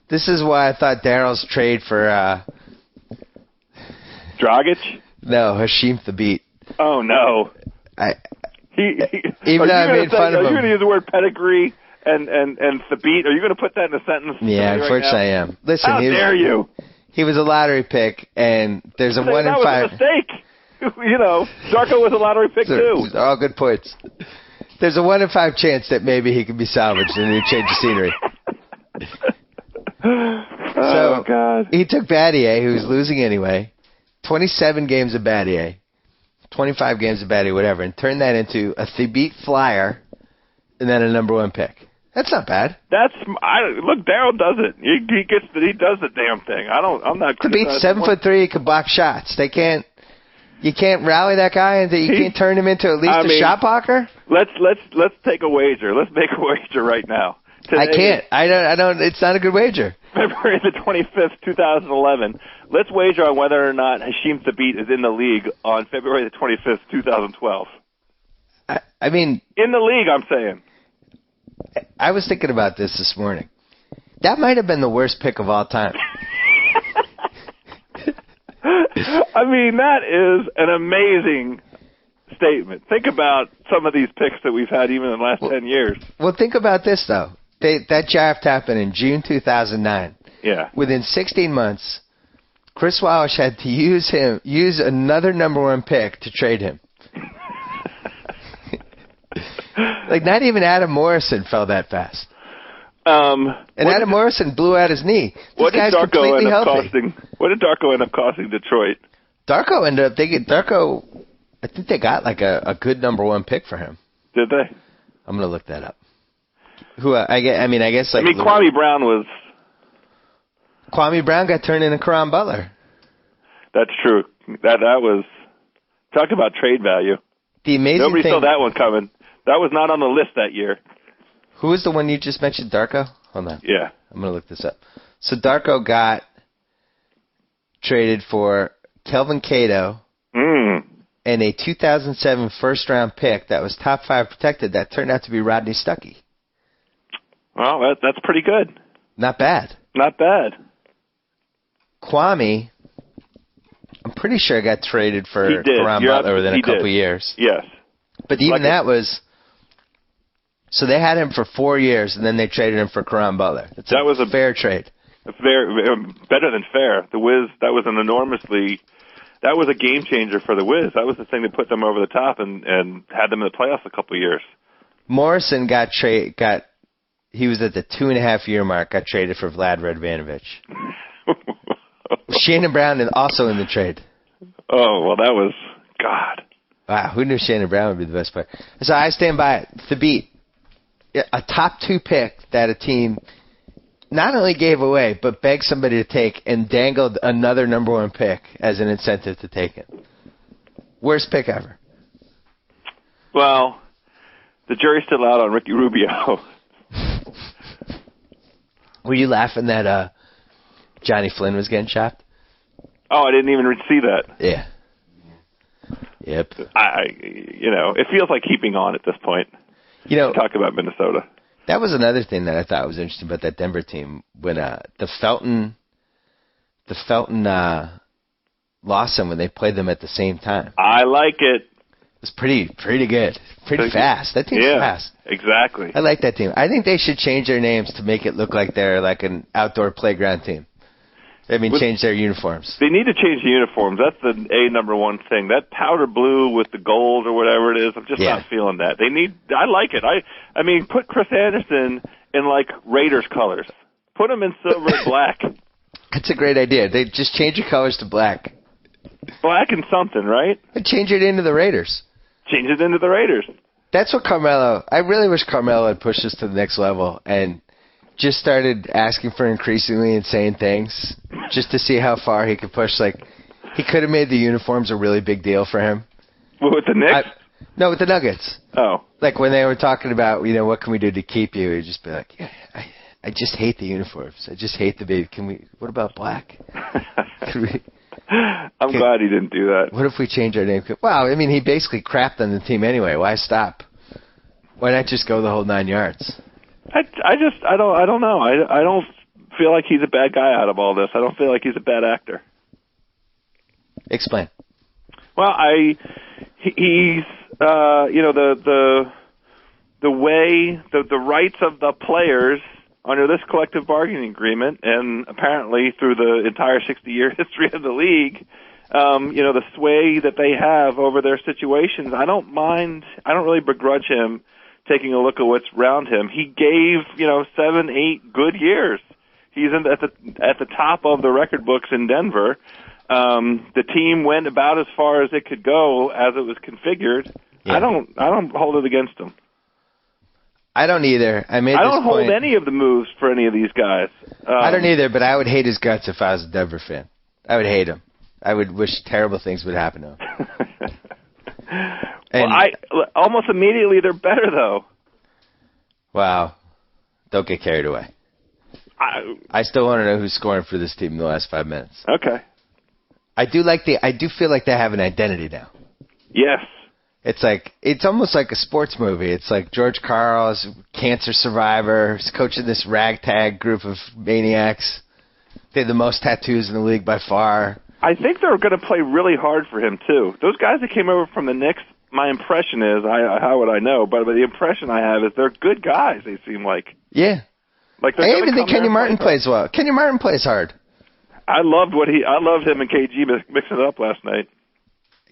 This is why I thought Daryl's trade for
Dragic?
No, Hashim Thabit.
Oh no.
Even though I made fun of him.
Are you going to use the word pedigree and Thabit? Are you going to put that in a sentence?
Yeah, unfortunately I am. Listen,
how dare you?
He was a lottery pick, and there's a 1 in 5.
That was a mistake. JackO was a lottery pick too.
These are all good points. There's a 1 in 5 chance that maybe he could be salvaged in a new change of scenery.
Oh, God.
He took Battier, who was losing anyway, 27 games of Battier, 25 games of Battier, whatever, and turned that into a Thabit flyer and then a number 1 pick. That's not bad.
Look, Darryl does it. He does the damn thing. I'm not
Thabit's 7'3", he can block shots. You can't rally that guy, and you can't turn him into at least a shot blocker.
Let's take a wager. Let's make a wager right now. Today,
I can't. I don't. It's not a good wager.
February the 25th, 2011. Let's wager on whether or not Hasheem Thabit is in the league on February the 25th, 2012.
I mean,
in the league, I'm saying.
I was thinking about this morning. That might have been the worst pick of all time.
I mean, that is an amazing statement. Think about some of these picks that we've had even in the last 10 years.
Well, think about this, though. That draft happened in June 2009.
Yeah. Within
16 months, Chris Walsh had to use another number 1 pick to trade him. Like, not even Adam Morrison fell that fast. Adam Morrison blew out his knee. What did Darko end
up costing Detroit?
Darko I think they got like a good number 1 pick for him.
Did they?
I'm going to look that up. Kwame Brown got turned into Caron Butler.
That's true. That was, talk about trade value.
The amazing
Nobody
thing,
saw that one coming. That was not on the list that year.
Who was the one you just mentioned, Darko? Hold on.
Yeah.
I'm going to look this up. So Darko got traded for Kelvin Cato and a 2007 first-round pick that was top 5 protected that turned out to be Rodney Stuckey.
Well, that's pretty good.
Not bad.
Not bad.
Kwame, I'm pretty sure got traded for Caron Butler within a couple years.
Yes.
But even that was... So they had him for 4 years, and then they traded him for Caron Butler. That was a fair trade.
Better than fair. The Wiz, that was that was a game changer for the Wiz. That was the thing that put them over the top and had them in the playoffs a couple of years.
Morrison he was at the 2.5 year mark, got traded for Vlad Radvanovic. Shannon Brown is also in the trade.
Oh, well, that was, God.
Wow, who knew Shannon Brown would be the best player? So I stand by it. Thabit, a top 2 pick that a team not only gave away, but begged somebody to take and dangled another number 1 pick as an incentive to take it. Worst pick ever.
Well, the jury's still out on Ricky Rubio.
Were you laughing that Johnny Flynn was getting chopped?
Oh, I didn't even see that.
Yeah. Yep.
It feels like keeping on at this point. Talk about Minnesota.
That was another thing that I thought was interesting about that Denver team when the Felton lost them when they played them at the same time.
I like it.
It was pretty good, pretty fast. That team's fast.
Exactly.
I like that team. I think they should change their names to make it look like they're like an outdoor playground team. Change their uniforms. They
need to change the uniforms. That's the number 1 thing. That powder blue with the gold or whatever it is, I'm just not feeling that. I like it. I mean, put Chris Anderson in like Raiders colors. Put him in silver and black.
That's a great idea. They just change your colors to black.
Black and something, right?
And change it into the Raiders.
Change it into the Raiders.
That's what I really wish Carmelo had pushed us to the next level and just started asking for increasingly insane things just to see how far he could push. Like, he could have made the uniforms a really big deal for him.
With the Knicks?
No, with the Nuggets.
Oh.
Like, when they were talking about, what can we do to keep you? He'd just be like, I just hate the uniforms. I just hate the baby. What about black?
I'm glad he didn't do that.
What if we change our name? Well, he basically crapped on the team anyway. Why stop? Why not just go the whole 9 yards?
I don't know. I don't feel like he's a bad guy out of all this. I don't feel like he's a bad actor.
Explain.
Well, he's the way the rights of the players under this collective bargaining agreement, and apparently through the entire 60-year history of the league, the sway that they have over their situations. I don't really begrudge him taking a look at what's around him. He gave 7, 8 good years. He's at the top of the record books in Denver. The team went about as far as it could go as it was configured. Yeah. I don't hold it against him.
I don't either. I
don't hold any of the moves for any of these guys.
I don't either, but I would hate his guts if I was a Denver fan. I would hate him. I would wish terrible things would happen to him.
Almost immediately they're better though.
Wow. Don't get carried away. I still want to know who's scoring for this team in the last 5 minutes.
Okay.
I do feel like they have an identity now.
Yes.
It's almost like a sports movie. It's like George Carl's cancer survivor. He's coaching this ragtag group of maniacs. They have the most tattoos in the league by far.
I think they're going to play really hard for him, too. Those guys that came over from the Knicks, my impression is, how would I know, but the impression I have is they're good guys, they seem like.
Yeah. I even think Kenny Martin plays well. Kenny Martin plays hard.
I loved him and KG mixing it up last night.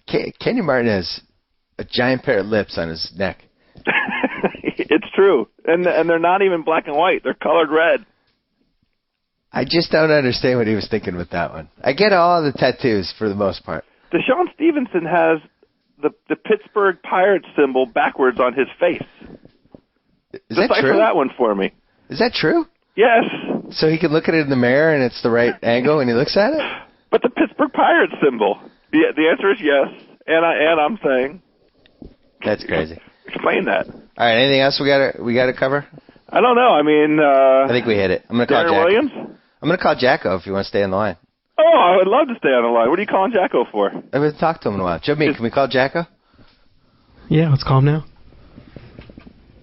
Kenny Martin has a giant pair of lips on his neck.
It's true. And they're not even black and white. They're colored red.
I just don't understand what he was thinking with that one. I get all the tattoos for the most part.
Deshaun Stevenson has the Pittsburgh Pirates symbol backwards on his face.
Is that true?
Decipher that one for me.
Is that true?
Yes.
So he can look at it in the mirror and it's the right angle when he looks at it?
But the Pittsburgh Pirates symbol. The answer is yes. And I'm saying.
That's crazy.
Explain that.
All right. Anything else we got to cover?
I don't know. I mean,
I think we hit it. I'm going to call JackO.
Williams?
I'm going to call JackO if you want to stay on the line.
Oh, I would love to stay on the line. What are you calling JackO for?
I haven't talked to him in a while. Jimmy, can we call JackO?
Yeah, let's call him now.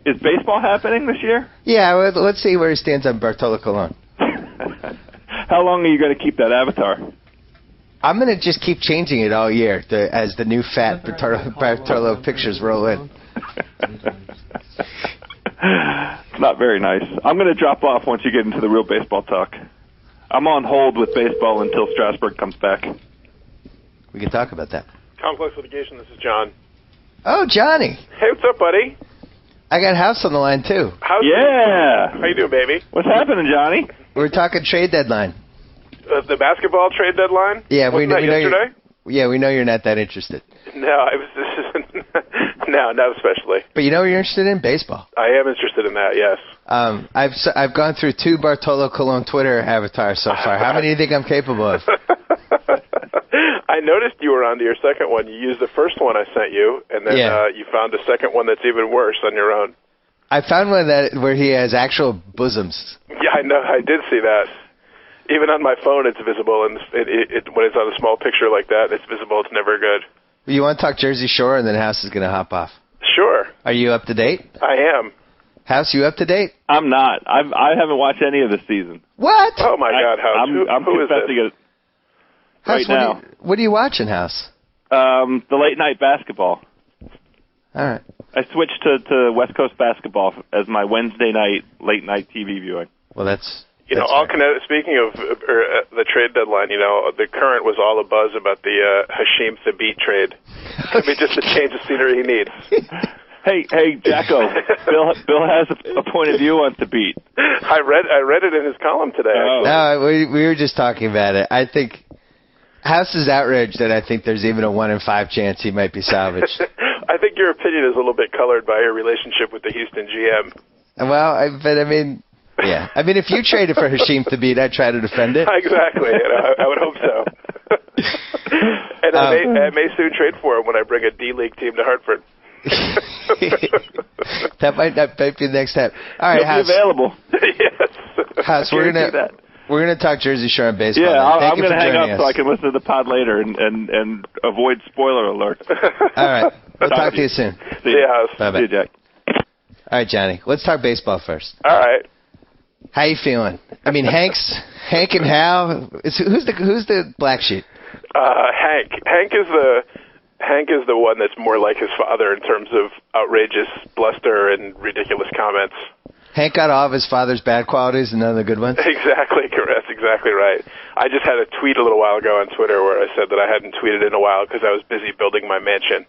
Is baseball happening this year?
Yeah, let's see where he stands on Bartolo Colon.
How long are you going to keep that avatar?
I'm going to just keep changing it all year as the new fat Bartolo pictures roll in.
It's not very nice. I'm going to drop off once you get into the real baseball talk. I'm on hold with baseball until Strasburg comes back.
We can talk about that.
Complex Litigation, this is John.
Oh, Johnny.
Hey, what's up, buddy?
I got House on the line, too.
Yeah.
How you doing, baby?
What's happening, Johnny?
We're talking trade deadline.
The basketball trade deadline?
Yeah,
we know yesterday?
We know you're not that interested.
No, no, not especially.
But you know what you're interested in? Baseball.
I am interested in that, yes.
I've gone through 2 Bartolo Colon Twitter avatars so far. How many do you think I'm capable of?
I noticed you were onto your second one. You used the first one I sent you, and then you found a second one that's even worse on your own.
I found one where he has actual bosoms.
Yeah, I know. I did see that. Even on my phone, it's visible, and when it's on a small picture like that, it's visible. It's never good.
You want to talk Jersey Shore, and then House is going to hop off.
Sure.
Are you up to date?
I am.
House, you up to date?
I'm not. I haven't watched any of this season.
What?
Oh my God, House!
I'm
who is
confessing
this?
it right now.
What are you watching, House?
The late night basketball.
All right.
I switched to West Coast basketball as my Wednesday night late night TV viewing.
Well, that's.
Speaking of the trade deadline, the Current was all abuzz about the Hashim Thabit trade. Could be just a change of scenery he needs.
Hey, JackO. Bill has a point of view on Thabit.
I read it in his column today.
Oh.
No, we were just talking about it. I think House is outraged that I think there's even a 1 in 5 chance he might be salvaged.
I think your opinion is a little bit colored by your relationship with the Houston GM.
Well, yeah. I mean, if you traded for Hashim Thabit, I'd try to defend it.
Exactly. I would hope so. And I may soon trade for him when I bring a D-League team to Hartford.
That might be the next step. All right,
House. Available.
Yes.
House, we're gonna talk Jersey Shore and baseball.
Yeah, I'm
going
to hang up so I can listen to the pod later and avoid spoiler alerts.
All right. We'll talk to you soon.
See you, House.
Bye-bye.
See you, Jack.
All right, Johnny. Let's talk baseball first.
All right.
How you feeling? I mean, Hank and Hal. Who's the black sheep?
Hank. Hank is the one that's more like his father in terms of outrageous bluster and ridiculous comments.
Hank got all of his father's bad qualities and none of the good ones?
Exactly, correct. That's exactly right. I just had a tweet a little while ago on Twitter where I said that I hadn't tweeted in a while because I was busy building my mansion.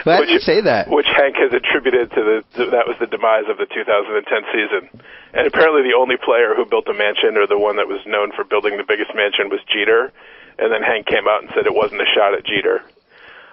Why did you say that?
Which Hank has attributed to that was the demise of the 2010 season. And apparently the only player who built a mansion, or the one that was known for building the biggest mansion, was Jeter. And then Hank came out and said it wasn't a shot at Jeter.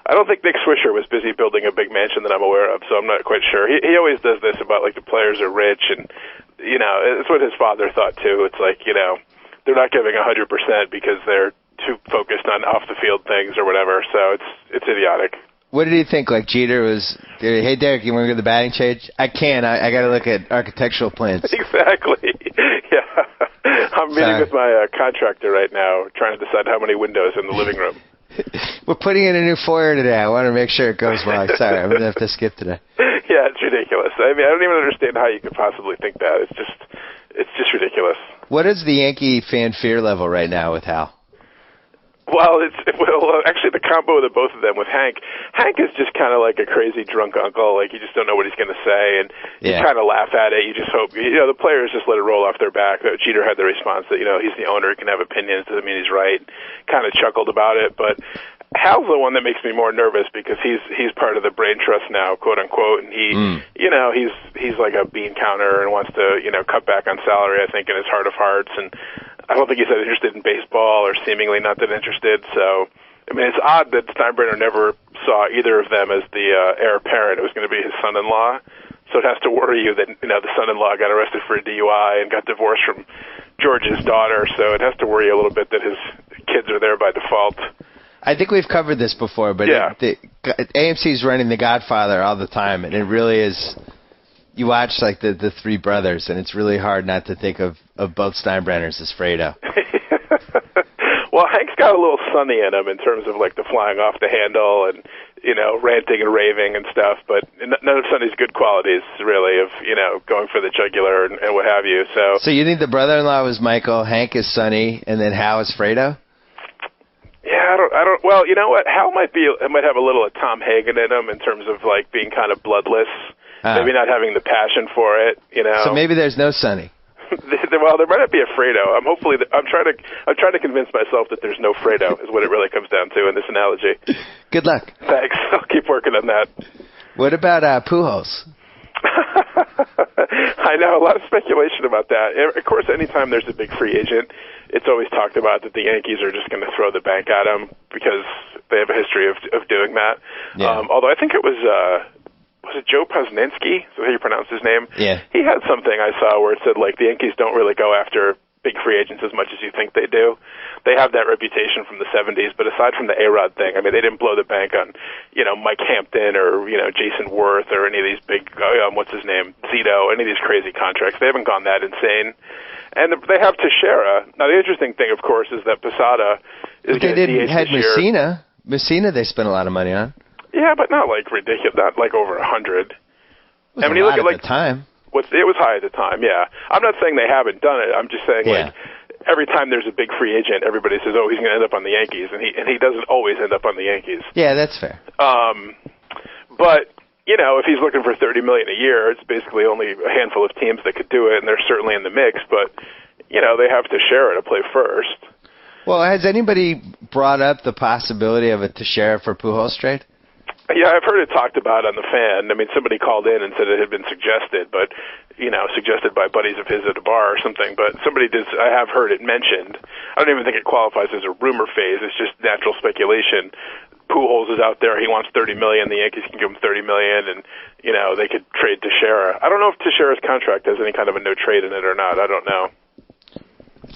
I don't think Nick Swisher was busy building a big mansion that I'm aware of, so I'm not quite sure. He always does this about, like, the players are rich, and, you know, it's what his father thought, too. It's like, you know, they're not giving 100% because they're too focused on off-the-field things or whatever, so it's idiotic.
What did he think? Like Jeter was, hey, Derek, you want to go to the batting cage? I can't. I got to look at architectural plans.
Exactly. Yeah. I'm meeting with my contractor right now, trying to decide how many windows in the living room.
We're putting in a new foyer today. I want to make sure it goes well. Sorry, I'm going to have to skip today.
Yeah, it's ridiculous. I mean, I don't even understand how you could possibly think that. It's just ridiculous.
What is the Yankee fan fear level right now with Hal?
Well, actually, the combo of the both of them with Hank is just kind of like a crazy drunk uncle. Like, you just don't know what he's going to say, and you kind of laugh at it. You just hope, you know, the players just let it roll off their back. Jeter had the response that, you know, he's the owner, he can have opinions, doesn't mean he's right. Kind of chuckled about it, but Hal's the one that makes me more nervous because he's part of the brain trust now, quote unquote, and you know, he's like a bean counter and wants to, you know, cut back on salary, I think, in his heart of hearts, and I don't think he's that interested in baseball, or seemingly not that interested. So, I mean, it's odd that Steinbrenner never saw either of them as the heir apparent. It was going to be his son-in-law. So it has to worry you that, you know, the son-in-law got arrested for a DUI and got divorced from George's daughter. So it has to worry you a little bit that his kids are there by default.
I think we've covered this before, but
yeah.
AMC's running The Godfather all the time, and it really is. You watch like the three brothers, and it's really hard not to think of both Steinbrenners as Fredo.
Well, Hank's got a little Sonny in him in terms of like the flying off the handle and, you know, ranting and raving and stuff, but none of Sonny's good qualities really of, you know, going for the jugular and what have you. So
you think the brother-in-law was Michael, Hank is Sonny, and then Hal is Fredo?
Yeah, I don't. Well, you know what? Hal might have a little of Tom Hagen in him in terms of like being kind of bloodless. Maybe not having the passion for it, you know.
So maybe there's no Sonny.
Well, there might not be a Fredo. I'm trying to convince myself that there's no Fredo is what it really comes down to in this analogy.
Good luck.
Thanks. I'll keep working on that.
What about Pujols?
I know, a lot of speculation about that. Of course, anytime there's a big free agent, it's always talked about that the Yankees are just going to throw the bank at him because they have a history of doing that.
Yeah.
Although I think it was it Joe Posnanski? Is that how you pronounce his name?
Yeah.
He had something I saw where it said, like, the Yankees don't really go after big free agents as much as you think they do. They have that reputation from the 70s, but aside from the A-Rod thing, I mean, they didn't blow the bank on, you know, Mike Hampton or, you know, Jason Worth or any of these big, what's his name, Zito, any of these crazy contracts. They haven't gone that insane. And they have Teixeira. Now, the interesting thing, of course, is that Posada is going to DH
had
this year.
Messina they spent a lot of money on.
Yeah, but not like ridiculous, not like over 100.
I mean, you look at like the time.
It was high at the time, yeah. I'm not saying they haven't done it. I'm just saying, like, every time there's a big free agent, everybody says, "Oh, he's going to end up on the Yankees," and he doesn't always end up on the Yankees.
Yeah, that's fair.
But you know, if he's looking for $30 million a year, it's basically only a handful of teams that could do it, and they're certainly in the mix. But you know, they have to share it to play first.
Well, has anybody brought up the possibility of a Teixeira for Pujols trade?
Yeah, I've heard it talked about on the Fan. I mean, somebody called in and said it had been suggested, but, you know, suggested by buddies of his at a bar or something. But somebody did. I have heard it mentioned. I don't even think it qualifies as a rumor phase. It's just natural speculation. Pujols is out there. He wants $30 million. The Yankees can give him $30 million, and, you know, they could trade Teixeira. I don't know if Teixeira's contract has any kind of a no trade in it or not. I don't know.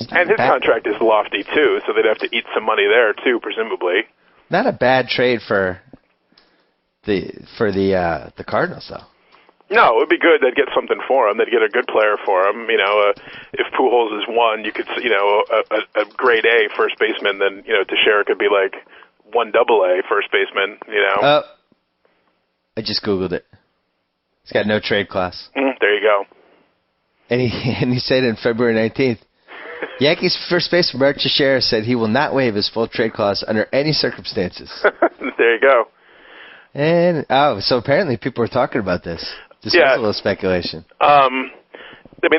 And his contract is lofty, too, so they'd have to eat some money there, too, presumably.
Not a bad trade for the Cardinals, though.
No, it would be good. They'd get something for him. They'd get a good player for him. You know, if Pujols is one, you could, you know, a grade A first baseman, then, you know, Teixeira could be like 1 AA first baseman, you know.
I just Googled it. He's got no trade clause.
There you go.
And he said in February 19th, Yankees first baseman Mark Teixeira said he will not waive his full trade clause under any circumstances.
There you go.
And, so apparently people are talking about this. This was a little speculation.
I mean,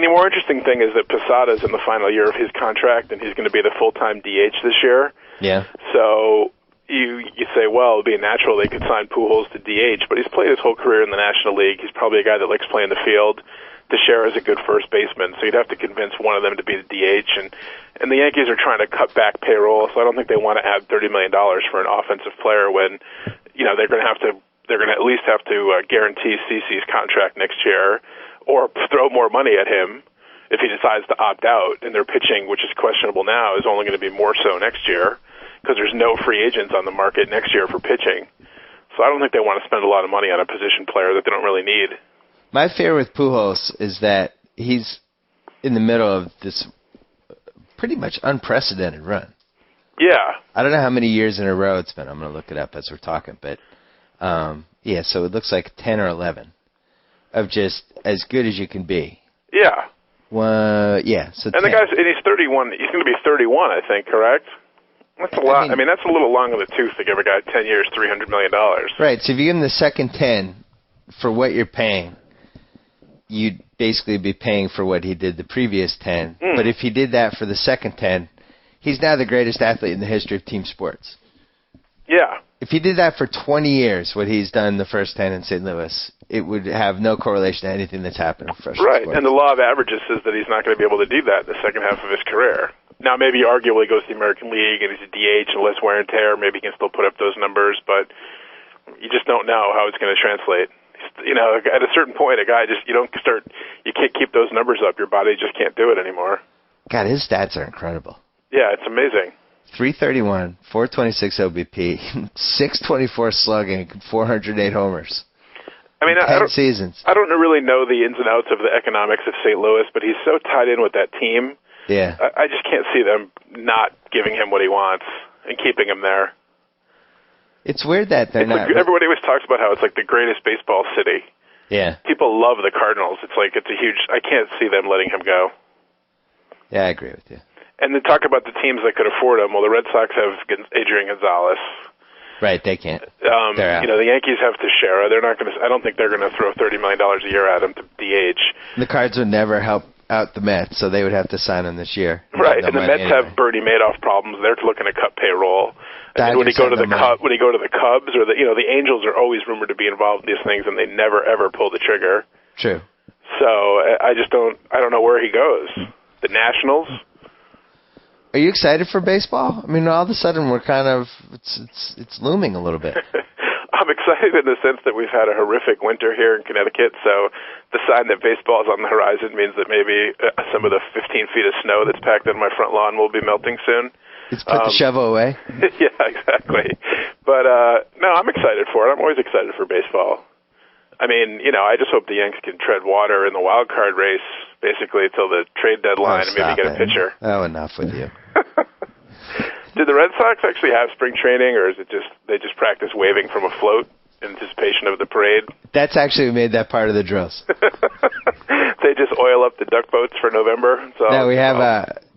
the more interesting thing is that Posada's in the final year of his contract, and he's going to be the full-time DH this year.
Yeah.
So, you say, well, it would be natural they could sign Pujols to DH, but he's played his whole career in the National League. He's probably a guy that likes playing the field. Teixeira is a good first baseman, so you'd have to convince one of them to be the DH. And the Yankees are trying to cut back payroll, so I don't think they want to add $30 million for an offensive player when, they're going to at least have to guarantee CeCe's contract next year, or throw more money at him if he decides to opt out. And their pitching, which is questionable now, is only going to be more so next year because there's no free agents on the market next year for pitching. So I don't think they want to spend a lot of money on a position player that they don't really need.
My fear with Pujols is that he's in the middle of this pretty much unprecedented run.
Yeah.
I don't know how many years in a row it's been. I'm going to look it up as we're talking. But, so it looks like 10 or 11 of just as good as you can be.
Yeah.
So
and 10. And he's 31. He's going to be 31, I think, correct? That's a lot. I mean, that's a little long in the tooth to give a guy 10 years, $300 million.
Right. So if you give him the second 10 for what you're paying, you'd basically be paying for what he did the previous 10. But if he did that for the second 10, he's now the greatest athlete in the history of team sports.
Yeah.
If he did that for 20 years, what he's done the first 10 in St. Louis, it would have no correlation to anything that's happened in professional sports.
Right, and the law of averages says that he's not going to be able to do that in the second half of his career. Now, maybe arguably goes to the American League and he's a DH and less wear and tear. Maybe he can still put up those numbers, but you just don't know how it's going to translate. At a certain point, a guy you can't keep those numbers up. Your body just can't do it anymore.
God, his stats are incredible.
Yeah, it's amazing.
331, 426 OBP, 624 slugging, 408 homers.
I mean,
10 seasons.
I don't really know the ins and outs of the economics of St. Louis, but he's so tied in with that team.
Yeah.
I just can't see them not giving him what he wants and keeping him there.
It's weird that they're not.
Everybody always talks about how it's like the greatest baseball city.
Yeah.
People love the Cardinals. It's a huge. I can't see them letting him go.
Yeah, I agree with you.
And then talk about the teams that could afford him. Well, the Red Sox have Adrian Gonzalez.
Right, they can't.
The Yankees have Teixeira. They're not going to. I don't think they're going to throw $30 million a year at him to DH.
The Cards would never help out the Mets, so they would have to sign him this year.
Right, and the Mets have Bernie Madoff problems. They're looking to cut payroll. And when he go to the Cubs or the Angels are always rumored to be involved in these things, and they never ever pull the trigger.
True.
So I don't know where he goes. The Nationals.
Are you excited for baseball? I mean, all of a sudden we're kind of it's looming a little bit.
I'm excited in the sense that we've had a horrific winter here in Connecticut, so the sign that baseball is on the horizon means that maybe some of the 15 feet of snow that's packed on my front lawn will be melting soon.
It's put the shovel away.
Yeah, exactly. But no, I'm excited for it. I'm always excited for baseball. I mean, I just hope the Yanks can tread water in the wild card race, basically until the trade deadline and maybe get a pitcher.
Oh, enough with you.
Did the Red Sox actually have spring training, or is it just they just practice waving from a float in anticipation of the parade?
That's actually made that part of the drills.
They just oil up the duck boats for November. So
no, we have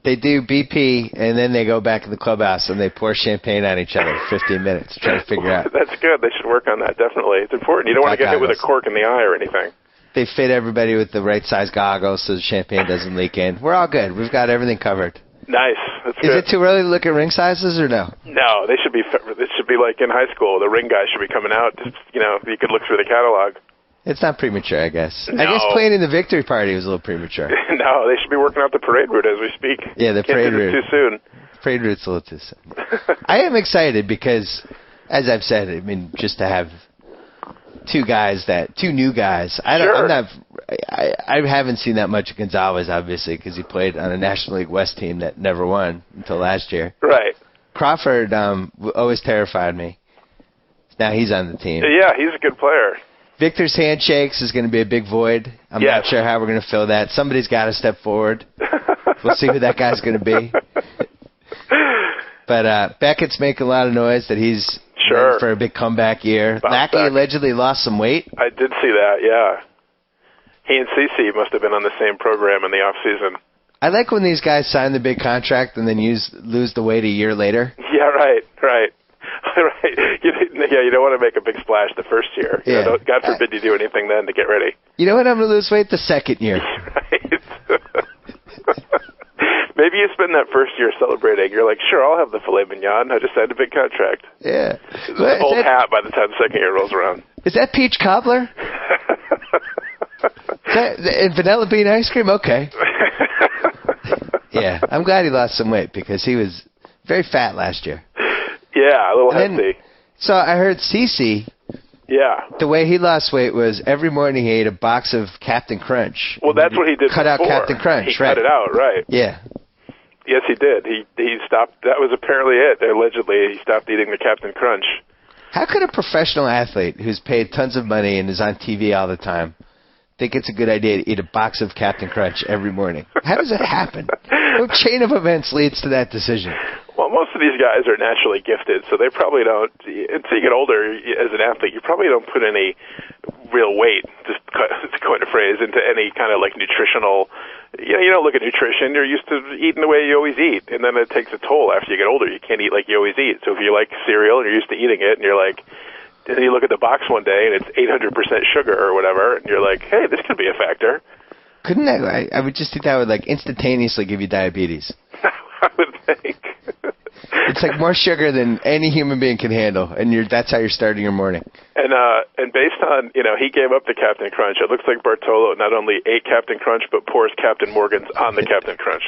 they do BP, and then they go back to the clubhouse and they pour champagne on each other for 15 minutes to try to figure out.
That's good. They should work on that, definitely. It's important. You don't want to get hit with a cork in the eye or anything.
They fit everybody with the right size goggles so the champagne doesn't leak in. We're all good. We've got everything covered.
Nice. That's good.
Is it too early to look at ring sizes or no?
No, they should be. It should be like in high school. The ring guys should be coming out. Just you could look through the catalog.
It's not premature, I guess.
No.
I guess playing in the victory party was a little premature.
No, they should be working out the parade route as we speak.
Yeah, the parade route.
Too soon.
Parade route's a little too soon. I am excited because, as I've said, I mean, just to have two new guys. I haven't seen that much of Gonzalez, obviously, because he played on a National League West team that never won until last year.
Right.
Crawford always terrified me. Now he's on the team.
Yeah, he's a good player.
Victor's handshakes is going to be a big void. I'm not sure how we're going to fill that. Somebody's got to step forward. We'll see who that guy's going to be. But Beckett's making a lot of noise that he's ready for a big comeback year. Lackey allegedly lost some weight.
I did see that, yeah. He and CeCe must have been on the same program in the off season.
I like when these guys sign the big contract and then lose the weight a year later.
Yeah, right. Right. You don't want to make a big splash the first year.
Yeah.
God forbid you do anything then to get ready.
You know what? I'm going to lose weight the second year.
Right. Maybe you spend that first year celebrating, you're like, sure, I'll have the filet mignon. I just signed a big contract.
Yeah.
It's an old hat by the time the second year rolls around.
Is that peach cobbler? And vanilla bean ice cream? Okay. Yeah, I'm glad he lost some weight because he was very fat last year.
Yeah, a little hefty.
So I heard CeCe.
Yeah.
The way he lost weight was every morning he ate a box of Captain Crunch.
Well, that's what he did.
Cut out Captain Crunch,
he cut it out, right?
Yeah.
Yes, he did. He stopped. That was apparently it. Allegedly, he stopped eating the Captain Crunch.
How could a professional athlete who's paid tons of money and is on TV all the time think it's a good idea to eat a box of Captain Crunch every morning? How does that happen? What chain of events leads to that decision?
Well, most of these guys are naturally gifted, so they probably don't. Until you get older, as an athlete, you probably don't put any real weight, just to coin a phrase, into any kind of like nutritional. You don't look at nutrition. You're used to eating the way you always eat, and then it takes a toll after you get older. You can't eat like you always eat. So if you like cereal and you're used to eating it, and you're like, and you look at the box one day and it's 800% sugar or whatever, and you're like, hey, this could be a factor.
Couldn't that? I would just think that would like instantaneously give you diabetes.
I would think.
It's like more sugar than any human being can handle, and that's how you're starting your morning.
And based on, he gave up the Captain Crunch. It looks like Bartolo not only ate Captain Crunch, but pours Captain Morgan's on the Captain Crunch.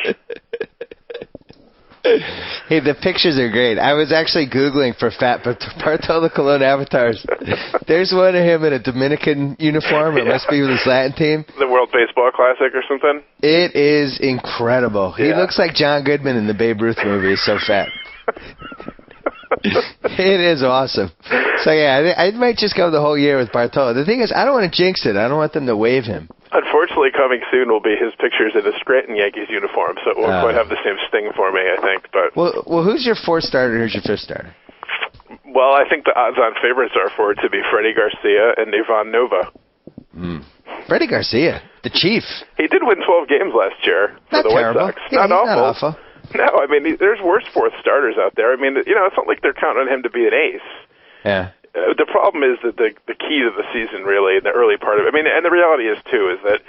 Hey, the pictures are great. I was actually Googling for fat Bartolo Colon avatars. There's one of him in a Dominican uniform. It must be with his Latin team.
The World Baseball Classic or something?
It is incredible.
Yeah.
He looks like John Goodman in the Babe Ruth movie. He's so fat. It is awesome. So, yeah, I might just go the whole year with Bartolo. The thing is, I don't want to jinx it. I don't want them to waive him.
Unfortunately, coming soon will be his pictures in a Scranton Yankees uniform, so it won't quite have the same sting for me, I think. But
Well, who's your fourth starter? Who's your fifth starter?
Well, I think the odds-on favorites are for it to be Freddie Garcia and Ivan Nova.
Freddie Garcia, the Chief.
He did win 12 games last year for the
terrible.
White Sox.
Yeah,
not
not
awful.
awful.
No, I mean, there's worse fourth starters out there. I mean, it's not like they're counting on him to be an ace.
Yeah.
The problem is that the key to the season, really, in the early part of it, I mean, and the reality is, too, is that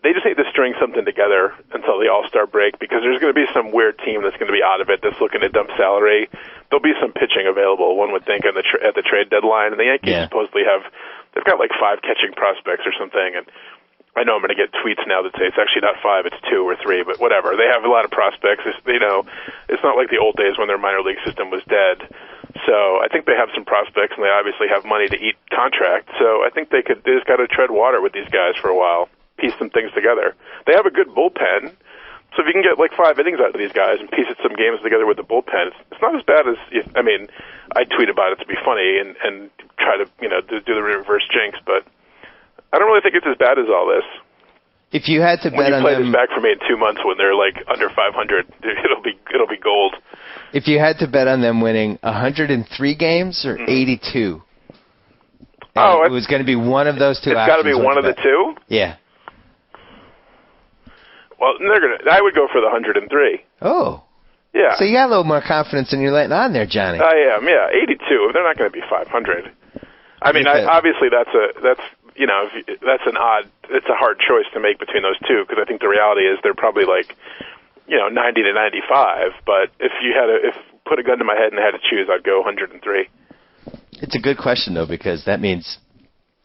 they just need to string something together until the All-Star break, because there's going to be some weird team that's going to be out of it that's looking to dump salary. There'll be some pitching available, one would think, at the trade deadline, and the Yankees supposedly they've got like 5 catching prospects or something, and I know I'm going to get tweets now that say it's actually not 5, it's 2 or 3, but whatever. They have a lot of prospects. It's not like the old days when their minor league system was dead. So I think they have some prospects, and they obviously have money to eat contract. So I think they just got to tread water with these guys for a while, piece some things together. They have a good bullpen. So if you can get like 5 innings out of these guys and piece some games together with the bullpen, it's not as bad as, I tweet about it to be funny and try to, do the reverse jinx, but I don't really think it's as bad as all this.
If you had to bet on them,
when you play this back for me in 2 months when they're like under 500, it'll be gold.
If you had to bet on them winning 103 games or 82, it was going to be one of those two.
It's got to be one of the two.
Yeah.
Well, I would go for the 103. Oh. Yeah.
So you got a little more confidence than you're letting on there, Johnny.
I am. Yeah, 82. They're not going to be 500. I mean, obviously it's a hard choice to make between those two, because I think the reality is they're probably like, 90 to 95. But if put a gun to my head and I had to choose, I'd go 103.
It's a good question though, because that means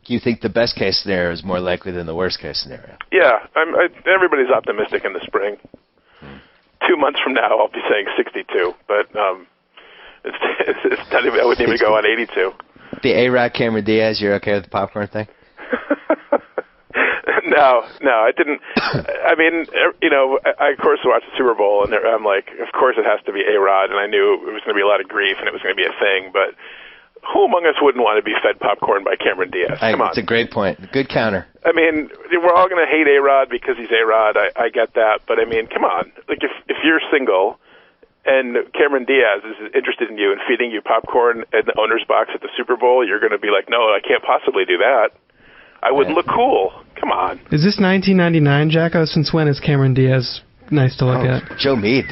you think the best case scenario is more likely than the worst case scenario.
Yeah, everybody's optimistic in the spring. 2 months from now, I'll be saying 62, but it's not even, I wouldn't even go on 82.
The A-Rod Cameron Diaz, you're okay with the popcorn thing?
No, I didn't. I mean, I of course watched the Super Bowl, and I'm like, of course it has to be A-Rod, and I knew it was going to be a lot of grief, and it was going to be a thing, but who among us wouldn't want to be fed popcorn by Cameron Diaz? Come on.
It's a great point. Good counter.
I mean, we're all going to hate A-Rod because he's A-Rod. I get that, but I mean, come on. Like, if you're single and Cameron Diaz is interested in you and feeding you popcorn in the owner's box at the Super Bowl, you're going to be like, no, I can't possibly do that. I wouldn't look cool. Come on.
Is this 1999, JackO? Since when is Cameron Diaz nice to look at?
Joe Meade.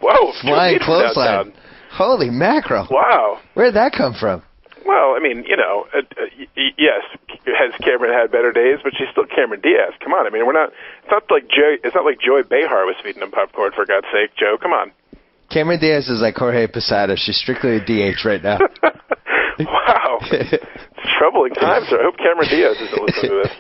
Whoa.
Flying clothesline. Holy mackerel.
Wow.
Where'd that come from?
Well, I mean, yes, has Cameron had better days? But she's still Cameron Diaz. Come on, I mean, it's not like Joy Behar was feeding him popcorn, for God's sake, Joe. Come on.
Cameron Diaz is like Jorge Posada. She's strictly a DH right now.
Wow. It's troubling times. I hope Cameron Diaz isn't listening to this.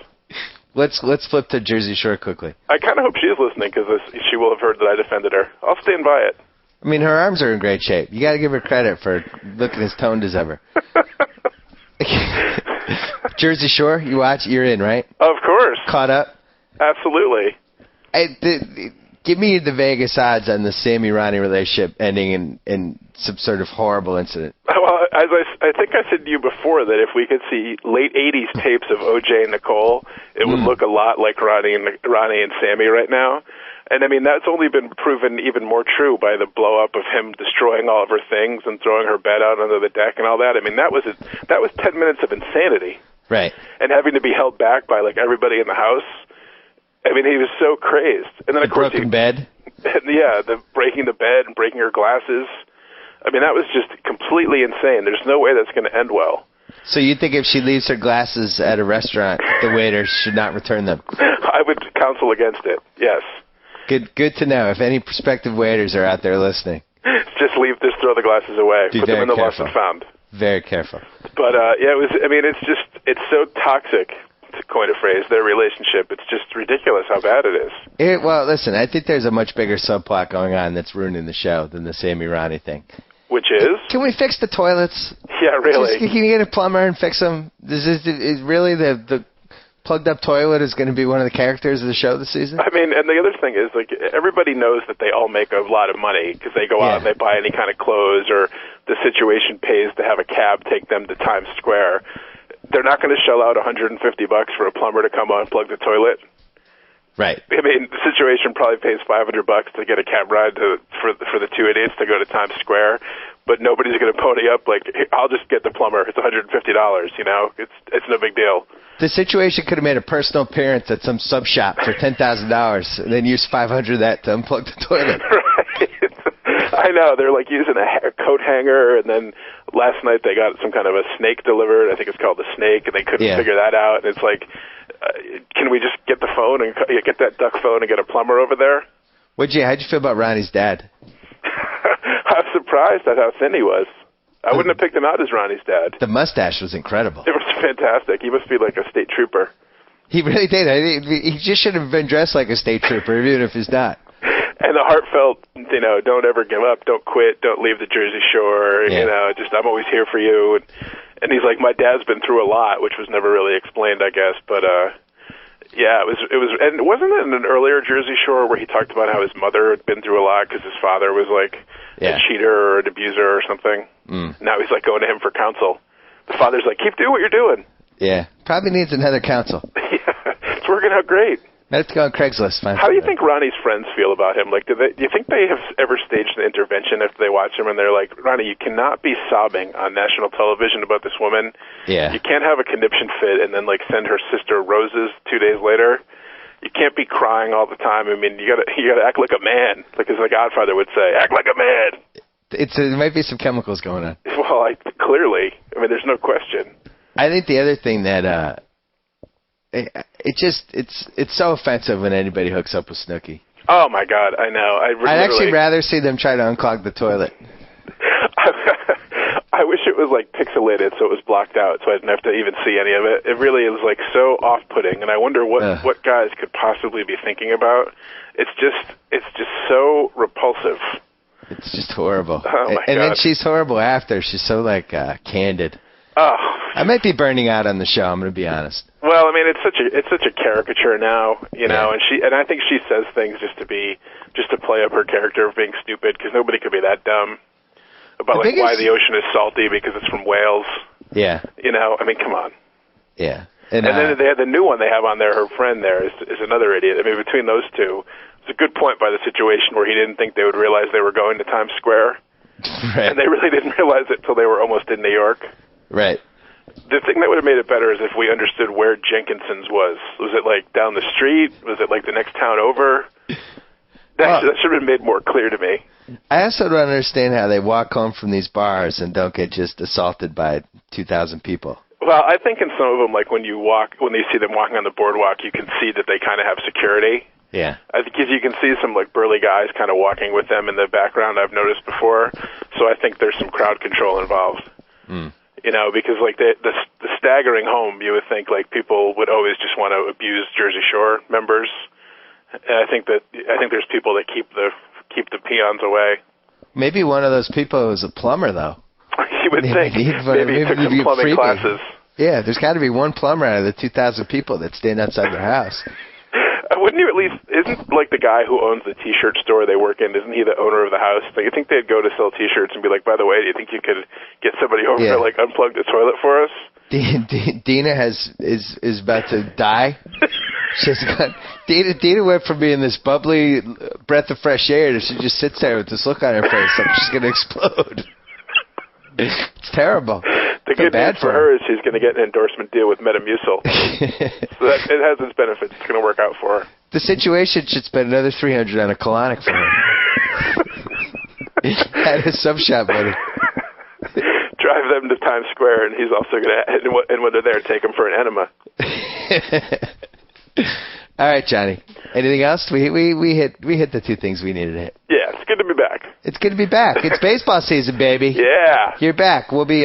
Let's flip to Jersey Shore quickly.
I kind of hope she is listening because she will have heard that I defended her. I'll stand by it.
I mean, her arms are in great shape. You got to give her credit for looking as toned as ever. Jersey Shore, you watch? You're in, right?
Of course.
Caught up?
Absolutely.
Give me the Vegas odds on the Sammy-Ronnie relationship ending in some sort of horrible incident.
Well, as I think I said to you before that if we could see late 80s tapes of O.J. and Nicole, it would look a lot like Ronnie and Sammy right now. And, I mean, that's only been proven even more true by the blow-up of him destroying all of her things and throwing her bed out under the deck and all that. I mean, that was 10 minutes of insanity.
Right.
And having to be held back by, like, everybody in the house. I mean, he was so crazed. And then, of course,
broken bed?
Yeah, the breaking the bed and breaking her glasses. I mean, that was just completely insane. There's no way that's going to end well.
So you think if she leaves her glasses at a restaurant, the waiter should not return them?
I would counsel against it, yes.
Good to know. If any prospective waiters are out there listening.
Just throw the glasses away. Put them in the lost and found.
Very careful.
But, it's so toxic, to coin a phrase, their relationship. It's just ridiculous how bad it is.
Well, listen, I think there's a much bigger subplot going on that's ruining the show than the Sammy Ronnie thing.
Which is?
Can we fix the toilets?
Yeah, really.
Can you get a plumber and fix them? Is really the plugged-up toilet is going to be one of the characters of the show this season?
I mean, and the other thing is, like, everybody knows that they all make a lot of money because they go out and they buy any kind of clothes or the situation pays to have a cab take them to Times Square. They're not going to shell out $150 for a plumber to come on and plug the toilet.
Right.
I mean, the situation probably pays $500 to get a cab ride for the two idiots to go to Times Square, but nobody's going to pony up like, hey, I'll just get the plumber. It's $150. You know, it's no big deal.
The situation could have made a personal appearance at some sub shop for $10,000, and then use $500 of that to unplug the toilet.
Right. I know. They're like using a coat hanger, and then last night they got some kind of a snake delivered. I think it's called the snake, and they couldn't figure that out. And it's like, can we just get the phone and get that duck phone and get a plumber over there? How'd you feel about Ronnie's dad? I was surprised at how thin he was. I wouldn't have picked him out as Ronnie's dad.
The mustache was incredible.
It was fantastic. He must be like a state trooper.
He really did. He just should have been dressed like a state trooper, even if he's not.
And the heartfelt, don't ever give up, don't quit, don't leave the Jersey Shore, just I'm always here for you. And he's like, my dad's been through a lot, which was never really explained, I guess. But, yeah, it was, and wasn't it in an earlier Jersey Shore where he talked about how his mother had been through a lot because his father was like a cheater or an abuser or something? Now he's like going to him for counsel. The father's like, keep doing what you're doing. Yeah, probably needs another counsel. Yeah, it's working out great. Might have to go on Craigslist. How do you think Ronnie's friends feel about him? Like, do you think they have ever staged an intervention after they watch him and they're like, Ronnie, you cannot be sobbing on national television about this woman. Yeah. You can't have a conniption fit and then like send her sister roses 2 days later. You can't be crying all the time. I mean, you gotta act like a man, like as the Godfather would say, act like a man. There might be some chemicals going on. Well, clearly. I mean, there's no question. I think the other thing that it's so offensive when anybody hooks up with Snooki. Oh my God, I know. I'd actually rather see them try to unclog the toilet. I wish it was like pixelated so it was blocked out so I didn't have to even see any of it. It really is like so off-putting, and I wonder what guys could possibly be thinking about. It's just so repulsive. It's just horrible. Oh my God. And then she's horrible after. She's so like candid. Oh, I might be burning out on the show. I'm going to be honest. Well, I mean, it's such a caricature now, and I think she says things just to play up her character of being stupid because nobody could be that dumb about like why the ocean is salty because it's from Wales. Yeah. I mean, come on. Yeah. And then they had the new one they have on there. Her friend there is another idiot. I mean, between those two, it's a good point by the situation where he didn't think they would realize they were going to Times Square, right. And they really didn't realize it till they were almost in New York. Right. The thing that would have made it better is if we understood where Jenkinson's was. Was it like down the street? Was it like the next town over? That should have been made more clear to me. I also don't understand how they walk home from these bars and don't get just assaulted by 2,000 people. Well, I think in some of them, like when you see them walking on the boardwalk, you can see that they kind of have security.
Yeah.
I think you can see some like burly guys kind of walking with them in the background. I've noticed before, so I think there's some crowd control involved. You know, because like the staggering home, you would think like people would always just want to abuse Jersey Shore members. And I think there's people that keep the peons away.
Maybe one of those people is a plumber, though.
You would think. Maybe he took some plumbing classes.
Yeah, there's got to be one plumber out of the 2,000 people that stand outside their house.
Wouldn't you at least, isn't like the guy who owns the T-shirt store they work in, isn't he the owner of the house? Like, you think they'd go to sell T-shirts and be like, by the way, do you think you could get somebody over to like unplug the toilet for us?
Dina is about to die. Dina went from being this bubbly breath of fresh air to she just sits there with this look on her face like she's going to explode. It's terrible.
The good news for her is she's going to get an endorsement deal with Metamucil. So that, it has its benefits. It's going to work out for her.
The situation should spend another $300 on a colonic for her. That is some shot money.
Drive them to Times Square, and he's also going to, and when they're there, take them for an enema.
All right, Johnny. Anything else? We hit the two things we needed to hit.
Yeah, it's good to be back.
It's good to be back. It's baseball season, baby.
Yeah.
You're back. We'll be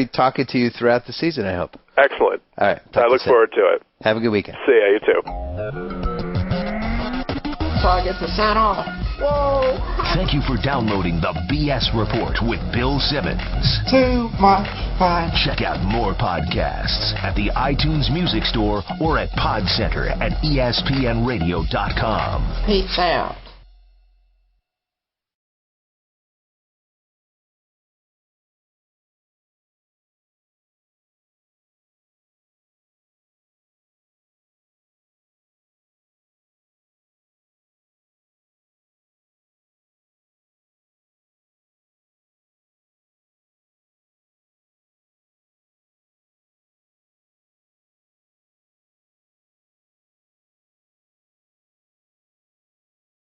talking to you throughout the season, I hope.
Excellent.
All right.
I look forward to it.
Have a good weekend.
See ya. You too.
So I get to sign off. Whoa.
Thank you for downloading the BS Report with Bill Simmons.
Too much fun.
Check out more podcasts at the iTunes Music Store or at Pod Center at ESPNradio.com.
Peace out.